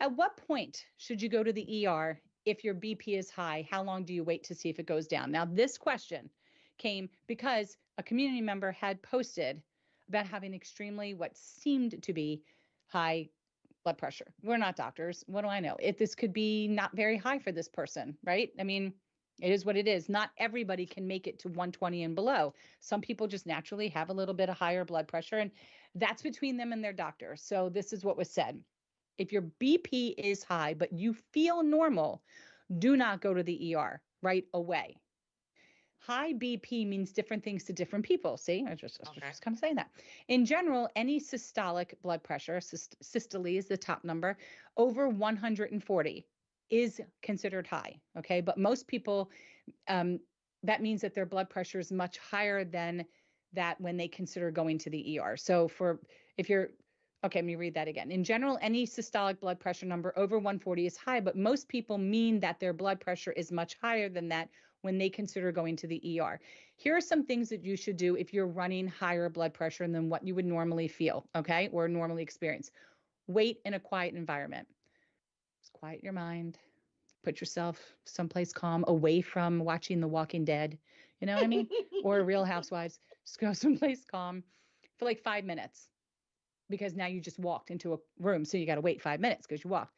At what point should you go to the ER if your BP is high? How long do you wait to see if it goes down? Now, this question came because a community member had posted about having extremely what seemed to be high blood pressure. We're not doctors. What do I know? This could be not very high for this person, right? I mean, it is what it is. Not everybody can make it to 120 and below. Some people just naturally have a little bit of higher blood pressure, and that's between them and their doctor. So this is what was said. If your BP is high, but you feel normal, do not go to the ER right away. High BP means different things to different people. See, I just kind of saying that. In general, any systolic blood pressure, systole is the top number, over 140 is considered high. Okay. But most people, that means that their blood pressure is much higher than that when they consider going to the ER. So okay, let me read that again. In general, any systolic blood pressure number over 140 is high, but most people mean that their blood pressure is much higher than that when they consider going to the ER. Here are some things that you should do if you're running higher blood pressure than what you would normally feel, okay, or normally experience. Wait in a quiet environment. Just quiet your mind. Put yourself someplace calm, away from watching The Walking Dead. You know what I mean? Or Real Housewives. Just go someplace calm for like 5 minutes, because now you just walked into a room. So you got to wait 5 minutes because you walked.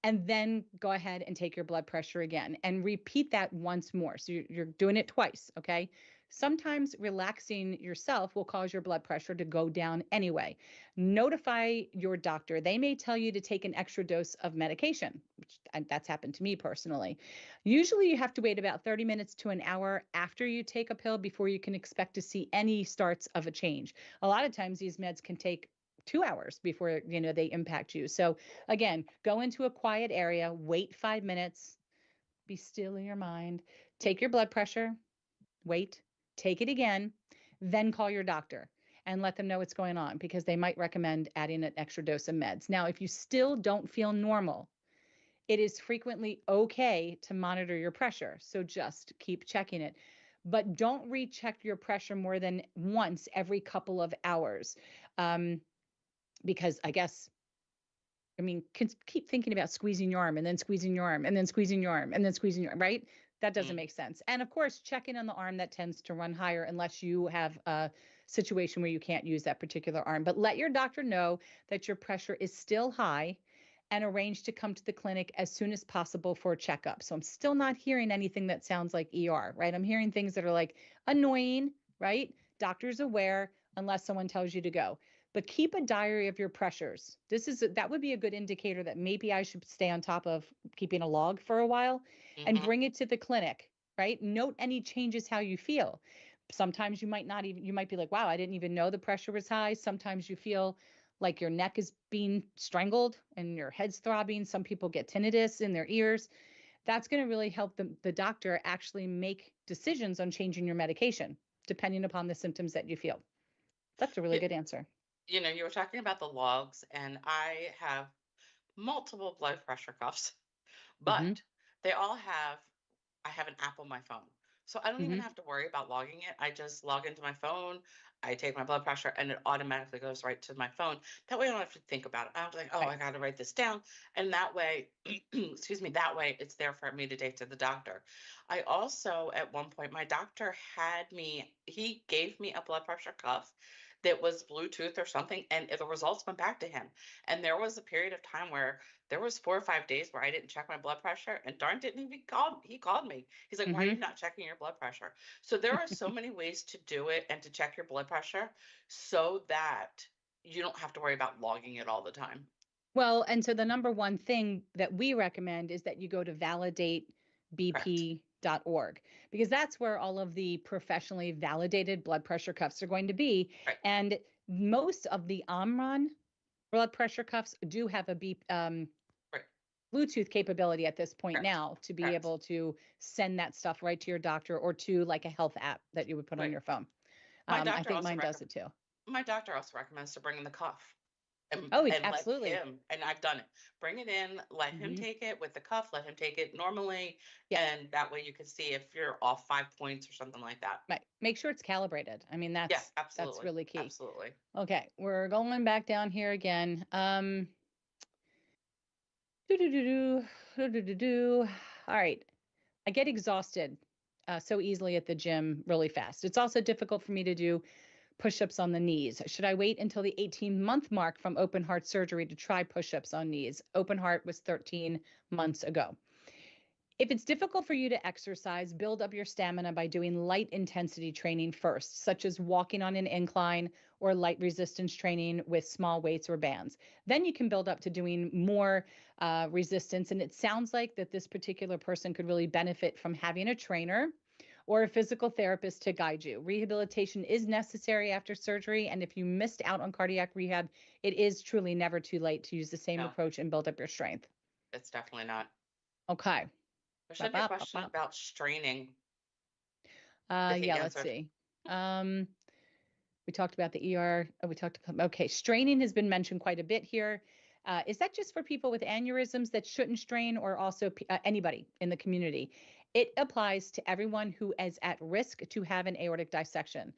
And then go ahead and take your blood pressure again and repeat that once more. So you're doing it twice, okay? Sometimes relaxing yourself will cause your blood pressure to go down anyway. Notify your doctor. They may tell you to take an extra dose of medication, which that's happened to me personally. Usually you have to wait about 30 minutes to an hour after you take a pill before you can expect to see any starts of a change. A lot of times these meds can take 2 hours before they impact you. So again, go into a quiet area, wait 5 minutes, be still in your mind, take your blood pressure, wait, take it again, then call your doctor and let them know what's going on, because they might recommend adding an extra dose of meds. Now, if you still don't feel normal, it is frequently okay to monitor your pressure. So just keep checking it. but don't recheck your pressure more than once every couple of hours. Because I mean, keep thinking about squeezing your arm and then squeezing your arm and then squeezing your arm and then squeezing your arm, right? That doesn't make sense. And of course, checking on the arm that tends to run higher unless you have a situation where you can't use that particular arm. But let your doctor know that your pressure is still high and arrange to come to the clinic as soon as possible for a checkup. So I'm still not hearing anything that sounds like ER, right? I'm hearing things that are like annoying, right? Doctor's aware unless someone tells you to go. But keep a diary of your pressures. That would be a good indicator that maybe I should stay on top of keeping a log for a while and bring it to the clinic, right? Note any changes how you feel. Sometimes you might be like, wow, I didn't even know the pressure was high. Sometimes you feel like your neck is being strangled and your head's throbbing. Some people get tinnitus in their ears. That's going to really help the doctor actually make decisions on changing your medication, depending upon the symptoms that you feel. That's a really good answer. You were talking about the logs, and I have multiple blood pressure cuffs, but they all I have an app on my phone. So I don't even have to worry about logging it. I just log into my phone, I take my blood pressure, and it automatically goes right to my phone. That way I don't have to think about it. I was like, oh, I got to write this down. And that way, excuse me, that way it's there for me to take to the doctor. I also, at one point, my doctor he gave me a blood pressure cuff that was Bluetooth or something, and the results went back to him. And there was a period of time where there was 4 or 5 days where I didn't check my blood pressure, and darn didn't even call. He called me. He's like, why are you not checking your blood pressure? So there are so many ways to do it and to check your blood pressure so that you don't have to worry about logging it all the time. Well, and so the number one thing that we recommend is that you go to validatebp.org, because that's where all of the professionally validated blood pressure cuffs are going to be. Right. And most of the Omron blood pressure cuffs do have a Bluetooth capability at this point now to be able to send that stuff right to your doctor or to like a health app that you would put on your phone. I think mine does it too. My doctor also recommends to bring in the cuff. And absolutely. Let him, and I've done it. Bring it in, let him take it with the cuff, let him take it normally, and that way you can see if you're off 5 points or something like that. Right. Make sure it's calibrated. I mean, that's really key. Absolutely. Okay, we're going back down here again. All right. I get exhausted so easily at the gym really fast. It's also difficult for me to do push-ups on the knees. Should I wait until the 18-month mark from open heart surgery to try push-ups on knees? Open heart was 13 months ago. If it's difficult for you to exercise, build up your stamina by doing light intensity training first, such as walking on an incline or light resistance training with small weights or bands. Then you can build up to doing more resistance. And it sounds like that this particular person could really benefit from having a trainer or a physical therapist to guide you. Rehabilitation is necessary after surgery. And if you missed out on cardiac rehab, it is truly never too late to use the same approach and build up your strength. It's definitely not. Okay. There should be a question about straining. Let's see. We talked about the ER. Straining has been mentioned quite a bit here. Is that just for people with aneurysms that shouldn't strain, or also anybody in the community? It applies to everyone who is at risk to have an aortic dissection.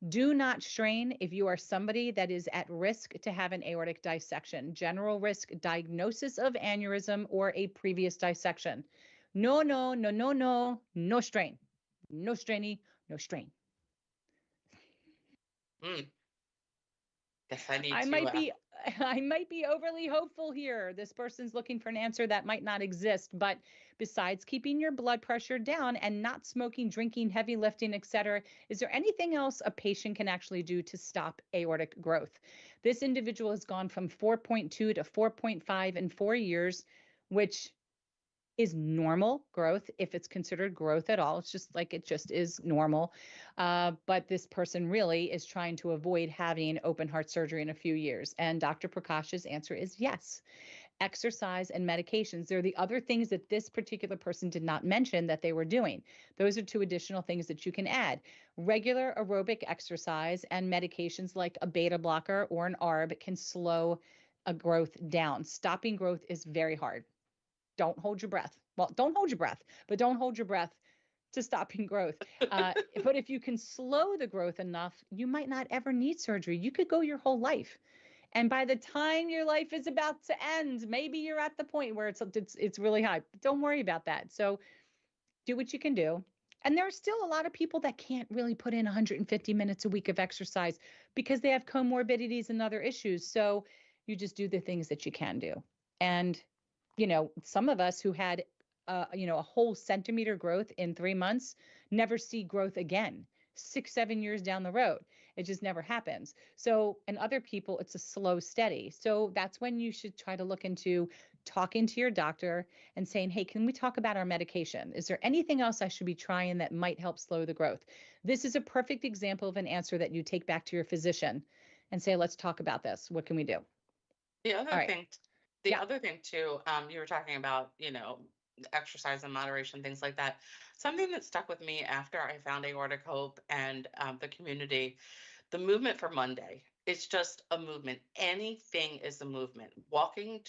Do not strain if you are somebody that is at risk to have an aortic dissection, general risk, diagnosis of aneurysm, or a previous dissection. No strain. No strainy, no strain. Guess I might be overly hopeful here. This person's looking for an answer that might not exist, but besides keeping your blood pressure down and not smoking, drinking, heavy lifting, etc., is there anything else a patient can actually do to stop aortic growth? This individual has gone from 4.2 to 4.5 in 4 years, which is normal growth if it's considered growth at all. It's just like it just is normal. But this person really is trying to avoid having open heart surgery in a few years. And Dr. Prakash's answer is yes. Exercise and medications. They're the other things that this particular person did not mention that they were doing. Those are 2 additional things that you can add. Regular aerobic exercise and medications like a beta blocker or an ARB can slow a growth down. Stopping growth is very hard. Don't hold your breath. Well, don't hold your breath, but don't hold your breath to stopping growth. But if you can slow the growth enough, you might not ever need surgery. You could go your whole life. And by the time your life is about to end, maybe you're at the point where it's really high. Don't worry about that. So do what you can do. And there are still a lot of people that can't really put in 150 minutes a week of exercise because they have comorbidities and other issues. So you just do the things that you can do. And, some of us who had, a whole centimeter growth in 3 months never see growth again, 6, 7 years down the road. It just never happens. So, and other people, it's a slow, steady. So that's when you should try to look into talking to your doctor and saying, hey, can we talk about our medication? Is there anything else I should be trying that might help slow the growth? This is a perfect example of an answer that you take back to your physician and say, let's talk about this. What can we do? The other thing too, you were talking about, exercise and moderation, things like that. Something that stuck with me after I found Aortic Hope and the community, the movement for Monday. It's just a movement. Anything is a movement. Walking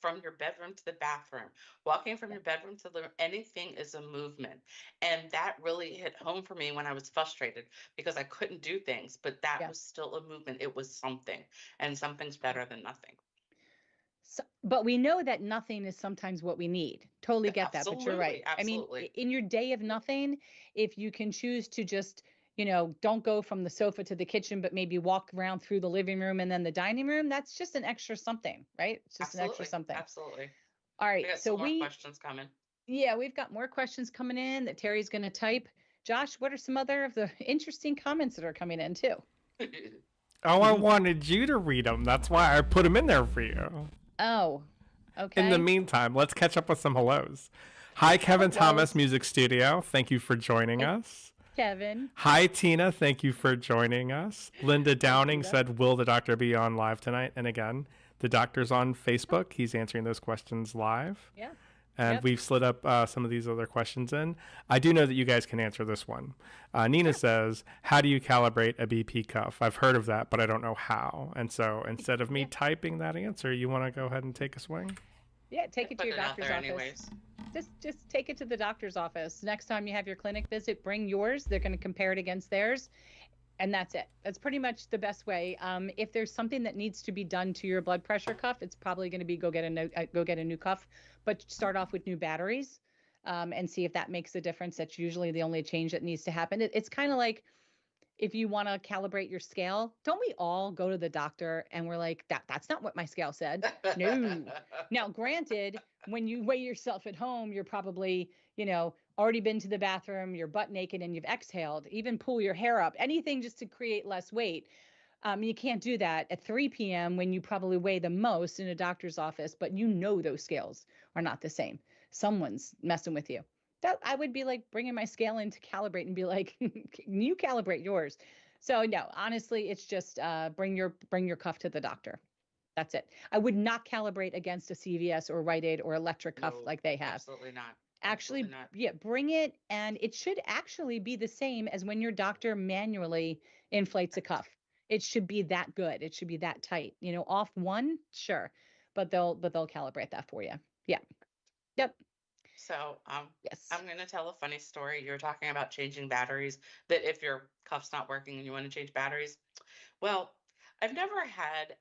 from your bedroom to the bathroom, walking from your bedroom to the living room, anything is a movement. And that really hit home for me when I was frustrated because I couldn't do things, but that was still a movement. It was something, and something's better than nothing. So, but we know that nothing is sometimes what we need. Totally get that, but you're right. Absolutely. I mean, in your day of nothing, if you can choose to just, don't go from the sofa to the kitchen, but maybe walk around through the living room and then the dining room, that's just an extra something, right? It's just an extra something. Absolutely. All right. We got some more questions coming. Yeah, we've got more questions coming in that Terry's going to type. Josh, what are some other of the interesting comments that are coming in too? Oh, I wanted you to read them. That's why I put them in there for you. Oh, okay. In the meantime, let's catch up with some hellos. Hi, Kevin Thomas, Music Studio. Thank you for joining us. Kevin. Hi, Tina. Thank you for joining us. Linda Downing said, will the doctor be on live tonight? And again, the doctor's on Facebook. He's answering those questions live. Yeah. And we've slid up some of these other questions in. I do know that you guys can answer this one. Nina says, how do you calibrate a BP cuff? I've heard of that, but I don't know how. And so instead of me typing that answer, you want to go ahead and take a swing? Yeah, take it to your doctor's office. Anyways. Just take it to the doctor's office. Next time you have your clinic visit, bring yours. They're going to compare it against theirs. And that's it. That's pretty much the best way. If there's something that needs to be done to your blood pressure cuff, it's probably going to be go get a new cuff, but start off with new batteries and see if that makes a difference. That's usually the only change that needs to happen. It's kind of like if you want to calibrate your scale, don't we all go to the doctor and we're like, that's not what my scale said? No. Now, granted, when you weigh yourself at home, you're probably, already been to the bathroom, you're butt naked and you've exhaled, even pull your hair up, anything just to create less weight. You can't do that at 3 p.m. when you probably weigh the most in a doctor's office, but those scales are not the same. Someone's messing with you. That I would be like bringing my scale in to calibrate and be like, you calibrate yours. So no, honestly, it's just bring your cuff to the doctor. That's it. I would not calibrate against a CVS or Rite Aid or electric cuff like they have. Absolutely not. Actually, bring it, and it should actually be the same as when your doctor manually inflates a cuff. It should be that good. It should be that tight. Off one, sure, but they'll calibrate that for you. Yeah. Yep. So, yes, I'm going to tell a funny story. You were talking about changing batteries, that if your cuff's not working and you want to change batteries. Well, I've never had,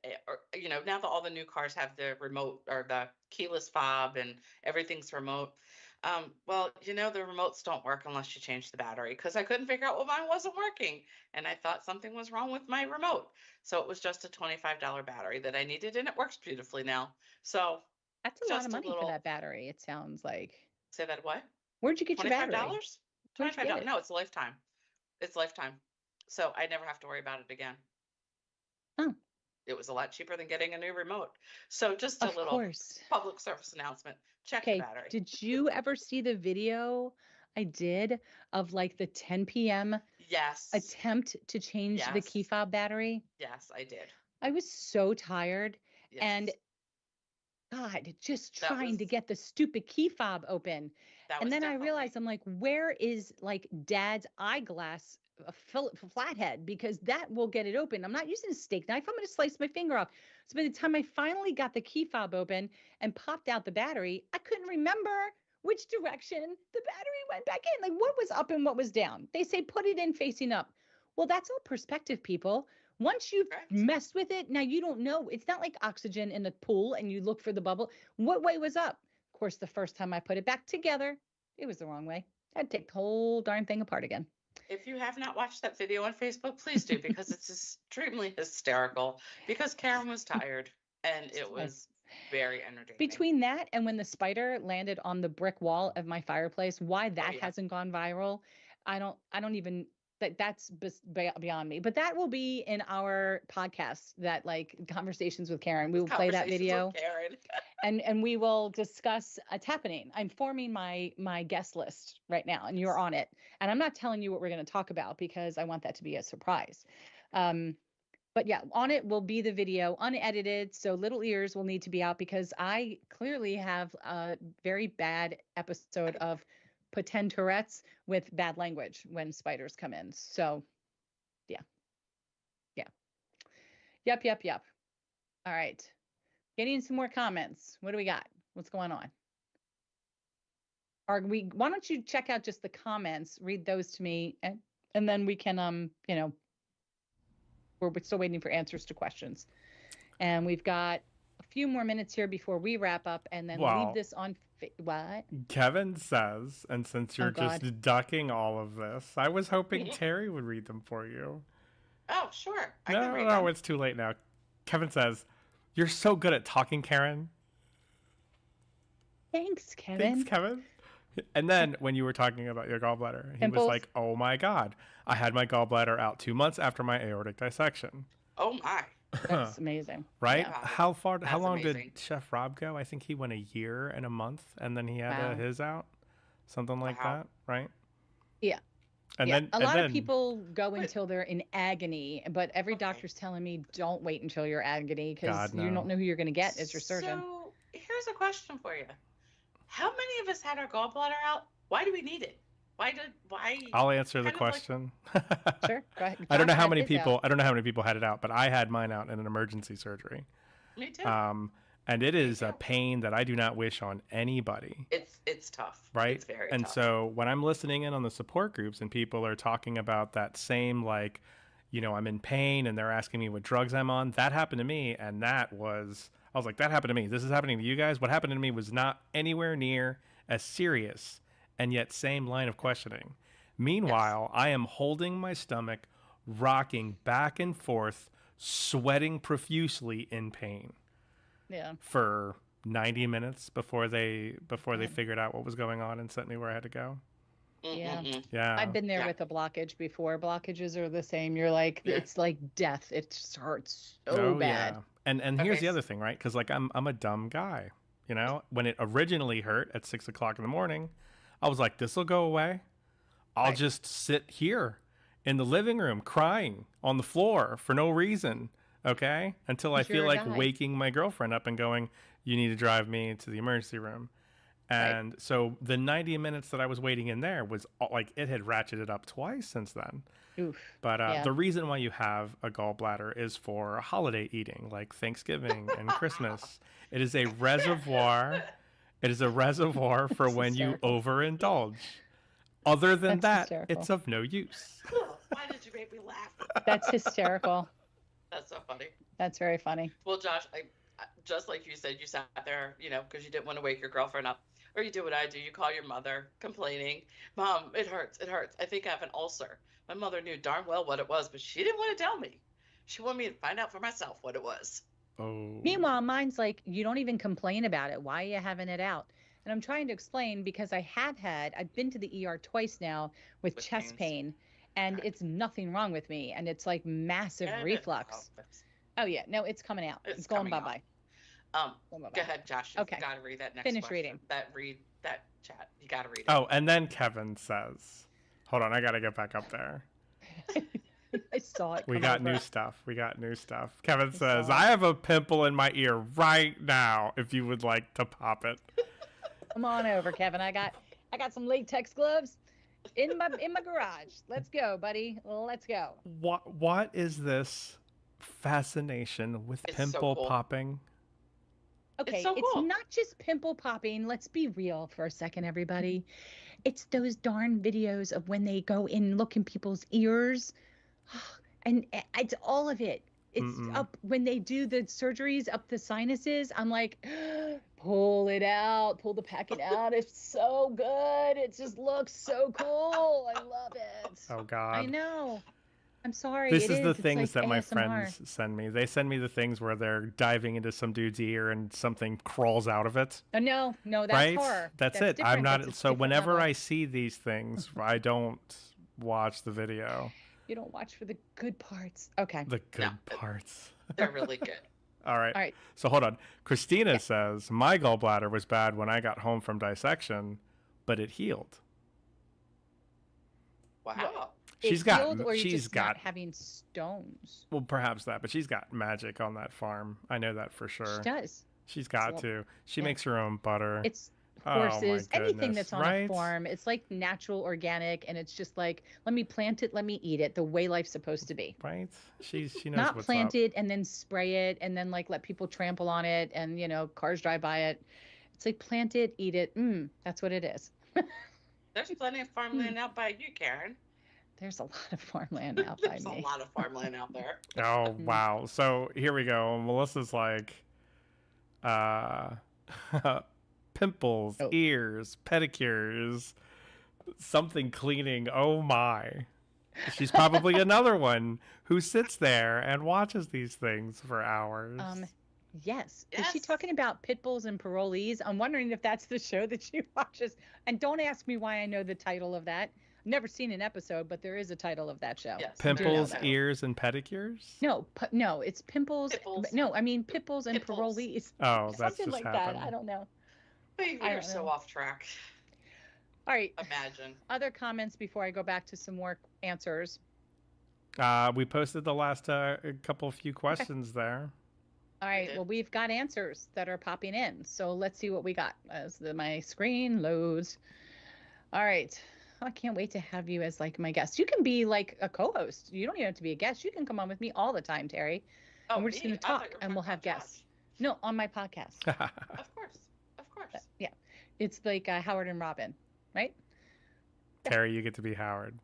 now that all the new cars have the remote or the keyless fob and everything's remote. The remotes don't work unless you change the battery, because I couldn't figure out why mine wasn't working. And I thought something was wrong with my remote. So it was just a $25 battery that I needed, and it works beautifully now. So that's a lot of money for that battery, it sounds like. Say that what? Where'd you get your battery? $25? No, it's lifetime. It's lifetime. So I never have to worry about it again. Oh. It was a lot cheaper than getting a new remote. So just a little public service announcement. Check the battery. Did you ever see the video I did of like the 10 p.m. attempt to change the key fob battery? Yes, I did. I was so tired. Yes. And God, just trying to get the stupid key fob open. And then I realized, I'm like, where is like Dad's eyeglass flathead? Because that will get it open. I'm not using a steak knife. I'm going to slice my finger off. So by the time I finally got the key fob open and popped out the battery, I couldn't remember which direction the battery went back in. Like, what was up and what was down? They say put it in facing up. Well, that's all perspective, people. Once you've messed with it, now you don't know. It's not like oxygen in a pool and you look for the bubble. What way was up? Of course, the first time I put it back together, it was the wrong way. I'd take the whole darn thing apart again. If you have not watched that video on Facebook, please do, because it's extremely hysterical, because Karen was tired and it was very entertaining. Between that and when the spider landed on the brick wall of my fireplace, why that hasn't gone viral, I don't even, that's beyond me. But that will be in our podcast, that like Conversations with Karen. We will play that video. and we will discuss it's happening. I'm forming my guest list right now, and you're on it. And I'm not telling you what we're going to talk about because I want that to be a surprise. But yeah, on it will be the video, unedited. So little ears will need to be out because I clearly have a very bad episode of pretend Tourette's with bad language when spiders come in. So yeah. Yep. All right. Getting some more comments. What do we got? What's going on? Why don't you check out just the comments, read those to me, and then we can, we're still waiting for answers to questions. And we've got a few more minutes here before we wrap up and then leave this on. What? Kevin says, and since you're just ducking all of this, I was hoping Terry would read them for you. Oh, sure. No, it's too late now. Kevin says, "You're so good at talking, Karen." Thanks, Kevin. And then when you were talking about your gallbladder, he was like, "Oh my God, I had my gallbladder out 2 months after my aortic dissection." Oh my. That's amazing. Right? Yeah, how long did Chef Rob go? I think he went a year and a month, and then he had his out. Something like that, right? Yeah. And then a lot of people go until they're in agony, but every doctor's telling me don't wait until you're agony because you don't know who you're going to get as your surgeon. So here's a question for you. How many of us had our gallbladder out? Why do we need it? Why? I'll answer the question. Sure. Go ahead. I don't know how many people had it out, but I had mine out in an emergency surgery. Me too. And it is a pain that I do not wish on anybody. It's tough. Right? It's very tough. tough. So when I'm listening in on the support groups and people are talking about that same, like, I'm in pain and they're asking me what drugs I'm on, that happened to me. And I was like, that happened to me. This is happening to you guys. What happened to me was not anywhere near as serious, and yet same line of questioning. Meanwhile, I am holding my stomach, rocking back and forth, sweating profusely in pain. Yeah. For 90 minutes before they figured out what was going on and sent me where I had to go. Yeah. Yeah. I've been there with a blockage before. Blockages are the same. You're like, it's like death. It just hurts so bad. Yeah. And here's the other thing, right? Because like I'm a dumb guy. When it originally hurt at 6 o'clock in the morning, I was like, this will go away. I'll just sit here in the living room crying on the floor for no reason. Okay. Until I feel like waking my girlfriend up and going, you need to drive me to the emergency room. And so the 90 minutes that I was waiting in there was like, it had ratcheted up twice since then. Oof. But the reason why you have a gallbladder is for holiday eating, like Thanksgiving and Christmas. It is a reservoir. It is a reservoir for when you overindulge. Other than that, it's of no use. Why did you make me laugh? That's hysterical. That's so funny. That's very funny. Well, Josh, just like you said, you sat there, because you didn't want to wake your girlfriend up. Or you do what I do. You call your mother complaining, "Mom, it hurts. It hurts. I think I have an ulcer." My mother knew darn well what it was, but she didn't want to tell me. She wanted me to find out for myself what it was. Oh. Meanwhile, mine's like, you don't even complain about it. Why are you having it out? And I'm trying to explain because I've been to the ER twice now with chest pain, and it's nothing wrong with me. And it's like massive reflux. Oh yeah. No, it's coming out. It's going bye-bye. Go ahead, Josh. You got to read that next Finish reading. Read that chat. You got to read it. Oh, and then Kevin says, hold on, I got to get back up there. I saw it. We got new stuff. Kevin says, I have a pimple in my ear right now if you would like to pop it. Come on over, Kevin. I got some latex gloves in my garage. Let's go, buddy. Let's go. What is this fascination with pimple popping? Okay, so it's cool. not just pimple popping. Let's be real for a second, everybody. It's those darn videos of when they go in, look in people's ears, and it's all of it. It's up when they do the surgeries up the sinuses. I'm like, pull it out, pull the packet out. It's so good. It just looks so cool. I love it. Oh God. I know. I'm sorry. This it is the It's things like that my ASMR. friends send me. They send me the things where they're diving into some dude's ear and something crawls out of it. Oh, no, that's right? horror. That's it. Different. I'm not. That's a So different whenever level. I see these things, I don't watch the video. You don't watch for the good parts. Okay. The good parts. They're really good. All right. All right. So hold on. Christina says, my gallbladder was bad when I got home from dissection, but it healed. Wow. She's healed, got. or She's just got not having stones. Well, perhaps that, but she's got magic on that farm. I know that for sure. She does. She's got to. She makes her own butter. It's Oh, horses, my anything goodness, that's on a farm. It's like natural, organic, and it's just like, let me plant it, let me eat it, the way life's supposed to be. Right? She knows Not what's plant up. it and then spray it and then like let people trample on it and cars drive by it. It's like plant it, eat it. That's what it is. There's plenty of farmland out by you, Karen. There's a lot of farmland out by There's me. a lot of farmland out there. Oh wow! So here we go. Melissa's like, pimples, ears, pedicures, something cleaning. Oh my! She's probably another one who sits there and watches these things for hours. Yes. Is she talking about pit bulls and parolees? I'm wondering if that's the show that she watches. And don't ask me why I know the title of that. I've never seen an episode, but there is a title of that show. Yes, Pimples, ears, and pedicures? No, it's pimples. No, I mean pit bulls and parolees. Oh, that's something just like happened. that. I don't know. We are so off track. All right. Imagine. Other comments before I go back to some more answers. We posted the last few questions there. All right. Well, we've got answers that are popping in. So let's see what we got as my screen loads. All right. I can't wait to have you as like my guest. You can be like a co-host. You don't even have to be a guest. You can come on with me all the time, Terry. And we're just going to talk and we'll have guests. No, on my podcast. Of course. Yeah. It's like Howard and Robin, right? Terry, you get to be Howard.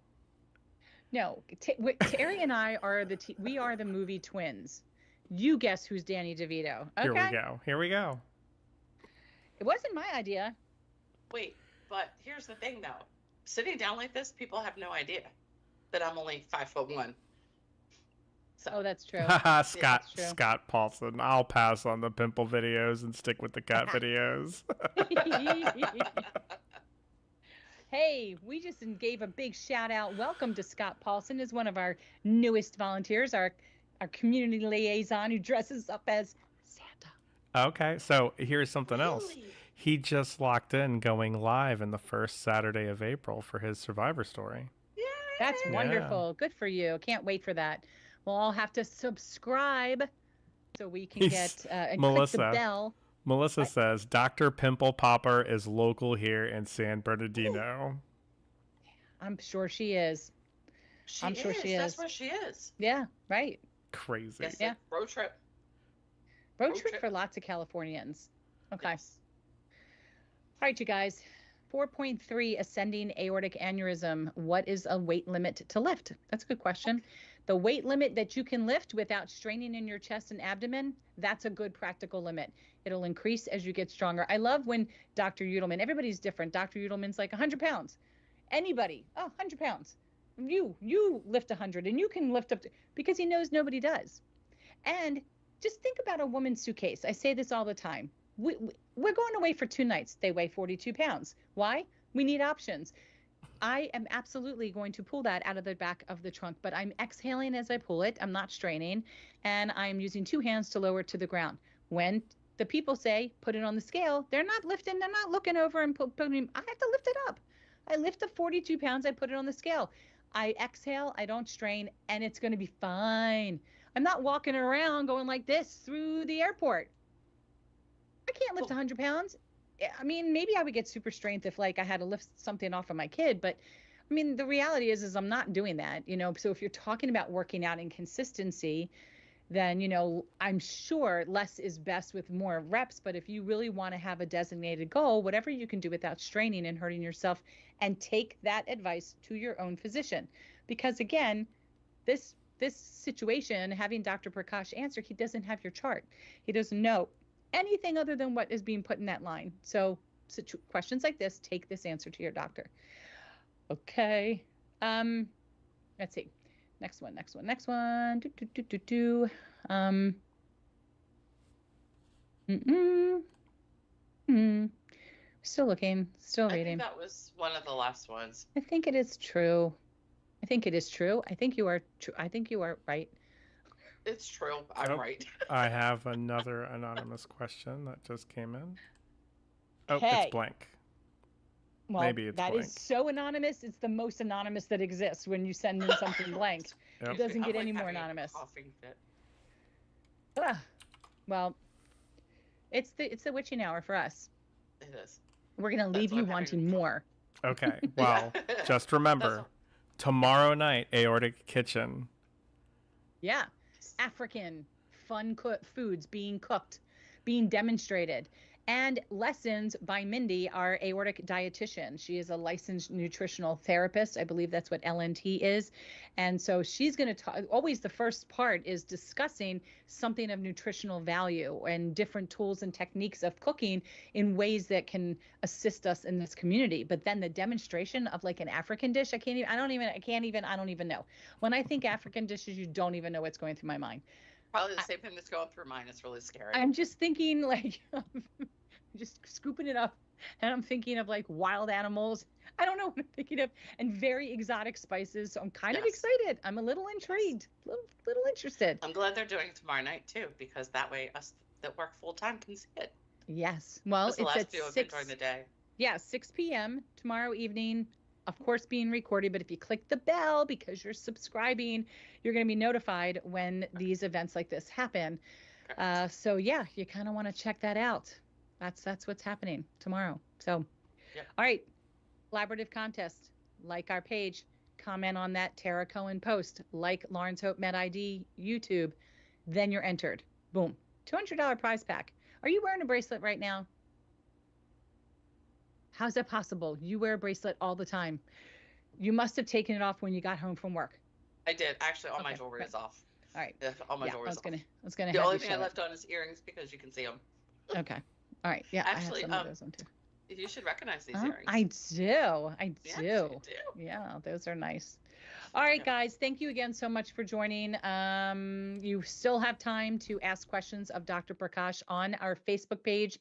No, Terry and I are we are the movie twins. You guess who's Danny DeVito. Okay? Here we go. It wasn't my idea. Wait, but here's the thing, though. Sitting down like this, people have no idea that I'm only 5'1". So. That's true. Scott Paulson. I'll pass on the pimple videos and stick with the cat videos. Hey, we just gave a big shout out. Welcome to Scott Paulson, is one of our newest volunteers, our community liaison who dresses up as Santa. Okay, so here's something else. He just locked in going live in the first Saturday of April for his Survivor story. Yay! That's wonderful. Good for you. Can't wait for that. We'll all have to subscribe so we can get and click the bell. Melissa says, Dr. Pimple Popper is local here in San Bernardino. I'm sure she is. I'm sure she is. That's where she is. Yeah, right. Crazy. Yes, yeah. Road trip. Road trip for lots of Californians. Okay. Yes. All right, you guys. 4.3, ascending aortic aneurysm. What is a weight limit to lift? That's a good question. Okay. The weight limit that you can lift without straining in your chest and abdomen, that's a good practical limit. It'll increase as you get stronger. I love when Dr. Udelman, everybody's different. Dr. Udelman's like 100 pounds. Anybody, 100 pounds. You lift 100 and you can lift up to, because he knows nobody does. And just think about a woman's suitcase. I say this all the time. We're going away for 2 nights. They weigh 42 pounds. Why? We need options. I am absolutely going to pull that out of the back of the trunk, but I'm exhaling as I pull it. I'm not straining, and I'm using 2 hands to lower it to the ground. When the people say, put it on the scale, they're not lifting, they're not looking over and putting, I have to lift it up. I lift the 42 pounds, I put it on the scale. I exhale, I don't strain, and it's going to be fine. I'm not walking around going like this through the airport. I can't lift 100 pounds. I mean, maybe I would get super strength if like I had to lift something off of my kid, but I mean, the reality is I'm not doing that, So if you're talking about working out and consistency, then, you know, I'm sure less is best with more reps. But if you really want to have a designated goal, whatever you can do without straining and hurting yourself, and take that advice to your own physician. Because again, this situation, having Dr. Prakash answer, he doesn't have your chart. He doesn't know anything other than what is being put in that line. So questions like this, take this answer to your doctor. Okay. Let's see. Next one. Still looking, still reading. I think that was one of the last ones. I think it is true. I think it is true. I think you are true. I think you are right. It's true. I'm right. I have another anonymous question that just came in. Oh, Okay. it's blank. Well, Maybe it's that blank. is so anonymous. It's the most anonymous that exists when you send in something blank. Yep. It doesn't I'm get like any more having a anonymous. coughing fit. Well, it's the witching hour for us. It is. We're gonna leave what you I'm having. wanting more. Okay. Well, just remember, tomorrow night, Aortic Kitchen. Yeah, African fun foods being cooked, being demonstrated, and lessons by Mindy, our aortic dietitian. She is a licensed nutritional therapist. I believe that's what LNT is. And so she's going to talk. Always the first part is discussing something of nutritional value and different tools and techniques of cooking in ways that can assist us in this community. But then the demonstration of like an African dish, I don't even know. When I think African dishes, you don't even know what's going through my mind. Probably the same thing that's going through mine. It's really scary. I'm just thinking like, just scooping it up, and I'm thinking of like wild animals. I don't know what I'm thinking of, and very exotic spices. So I'm kind of excited. I'm a little intrigued, little interested. I'm glad they're doing it tomorrow night too, because that way us that work full time can see it. Yes. Well, it's at 6 during the day. Yeah, 6 p.m. tomorrow evening. Of course, being recorded, but if you click the bell because you're subscribing, you're going to be notified when these events like this happen. So yeah, you kind of want to check that out. That's what's happening tomorrow. So, All right, collaborative contest. Like our page, comment on that Tara Cohen post, like Lawrence Hope Med ID YouTube, then you're entered. Boom, $200 prize pack. Are you wearing a bracelet right now? How's that possible? You wear a bracelet all the time. You must have taken it off when you got home from work. I did. Actually, all my jewelry is off. All right. All my jewelry is off. I was gonna. The only thing I left on is earrings because you can see them. Okay. All right. Yeah. Actually, I have some of those on too. You should recognize these earrings. I do. Yes, you do. Yeah, those are nice. All right, guys. Thank you again so much for joining. You still have time to ask questions of Dr. Prakash on our Facebook page.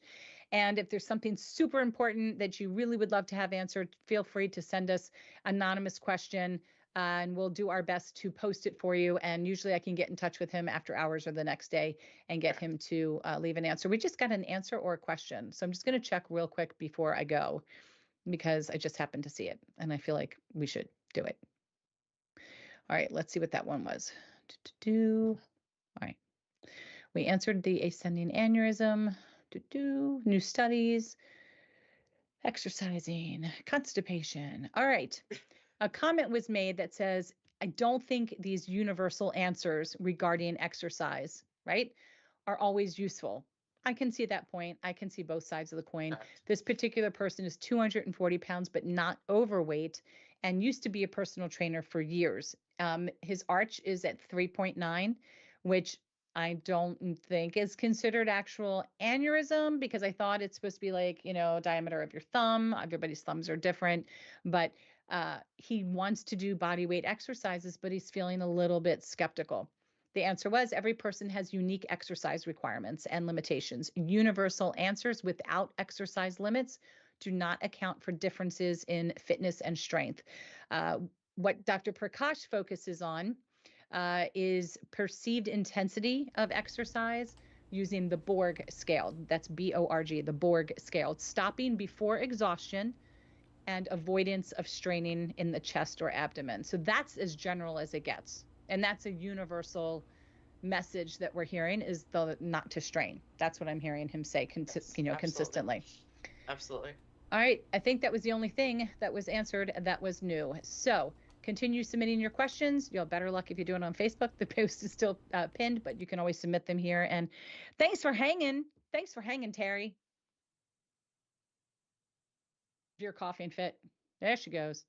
And if there's something super important that you really would love to have answered, feel free to send us an anonymous question, and we'll do our best to post it for you. And usually I can get in touch with him after hours or the next day and get him to leave an answer. We just got an answer or a question. So I'm just going to check real quick before I go, because I just happened to see it and I feel like we should do it. All right, let's see what that one was. All right. We answered the ascending aneurysm. New studies, exercising, constipation. All right. A comment was made that says, I don't think these universal answers regarding exercise, right, are always useful. I can see that point. I can see both sides of the coin. Right. This particular person is 240 pounds, but not overweight, and used to be a personal trainer for years. His arch is at 3.9, which I don't think is considered actual aneurysm, because I thought it's supposed to be like, diameter of your thumb. Everybody's thumbs are different, but he wants to do body weight exercises, but he's feeling a little bit skeptical. The answer was, every person has unique exercise requirements and limitations. Universal answers without exercise limits do not account for differences in fitness and strength. What Dr. Prakash focuses on is perceived intensity of exercise using the Borg scale. That's BORG, the Borg scale. Stopping before exhaustion and avoidance of straining in the chest or abdomen. So that's as general as it gets. And that's a universal message that we're hearing, is the not to strain. That's what I'm hearing him say consistently. Absolutely. All right. I think that was the only thing that was answered that was new. So continue submitting your questions. You'll have better luck if you do it on Facebook. The post is still pinned, but you can always submit them here. And thanks for hanging. Thanks for hanging, Terry. Your coughing fit. There she goes.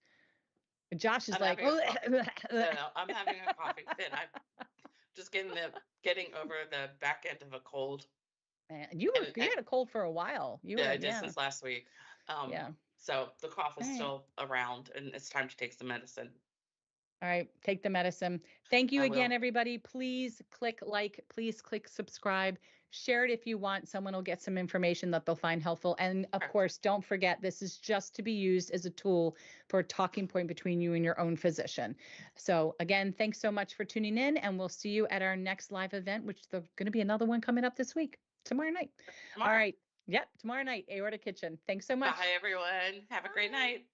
Josh is like, no, I'm having a coughing fit. I'm just getting over the back end of a cold. And you had a cold for a while. I did since last week. So the cough is still around, and it's time to take some medicine. All right, take the medicine. Thank you again, everybody. Please click like, please click subscribe, share it if you want. Someone will get some information that they'll find helpful. And of course, don't forget, this is just to be used as a tool for a talking point between you and your own physician. So again, thanks so much for tuning in, and we'll see you at our next live event, which there's going to be another one coming up this week, tomorrow night. All right. Yep, tomorrow night, Aortic Kitchen. Thanks so much. Bye, everyone. Have a great night.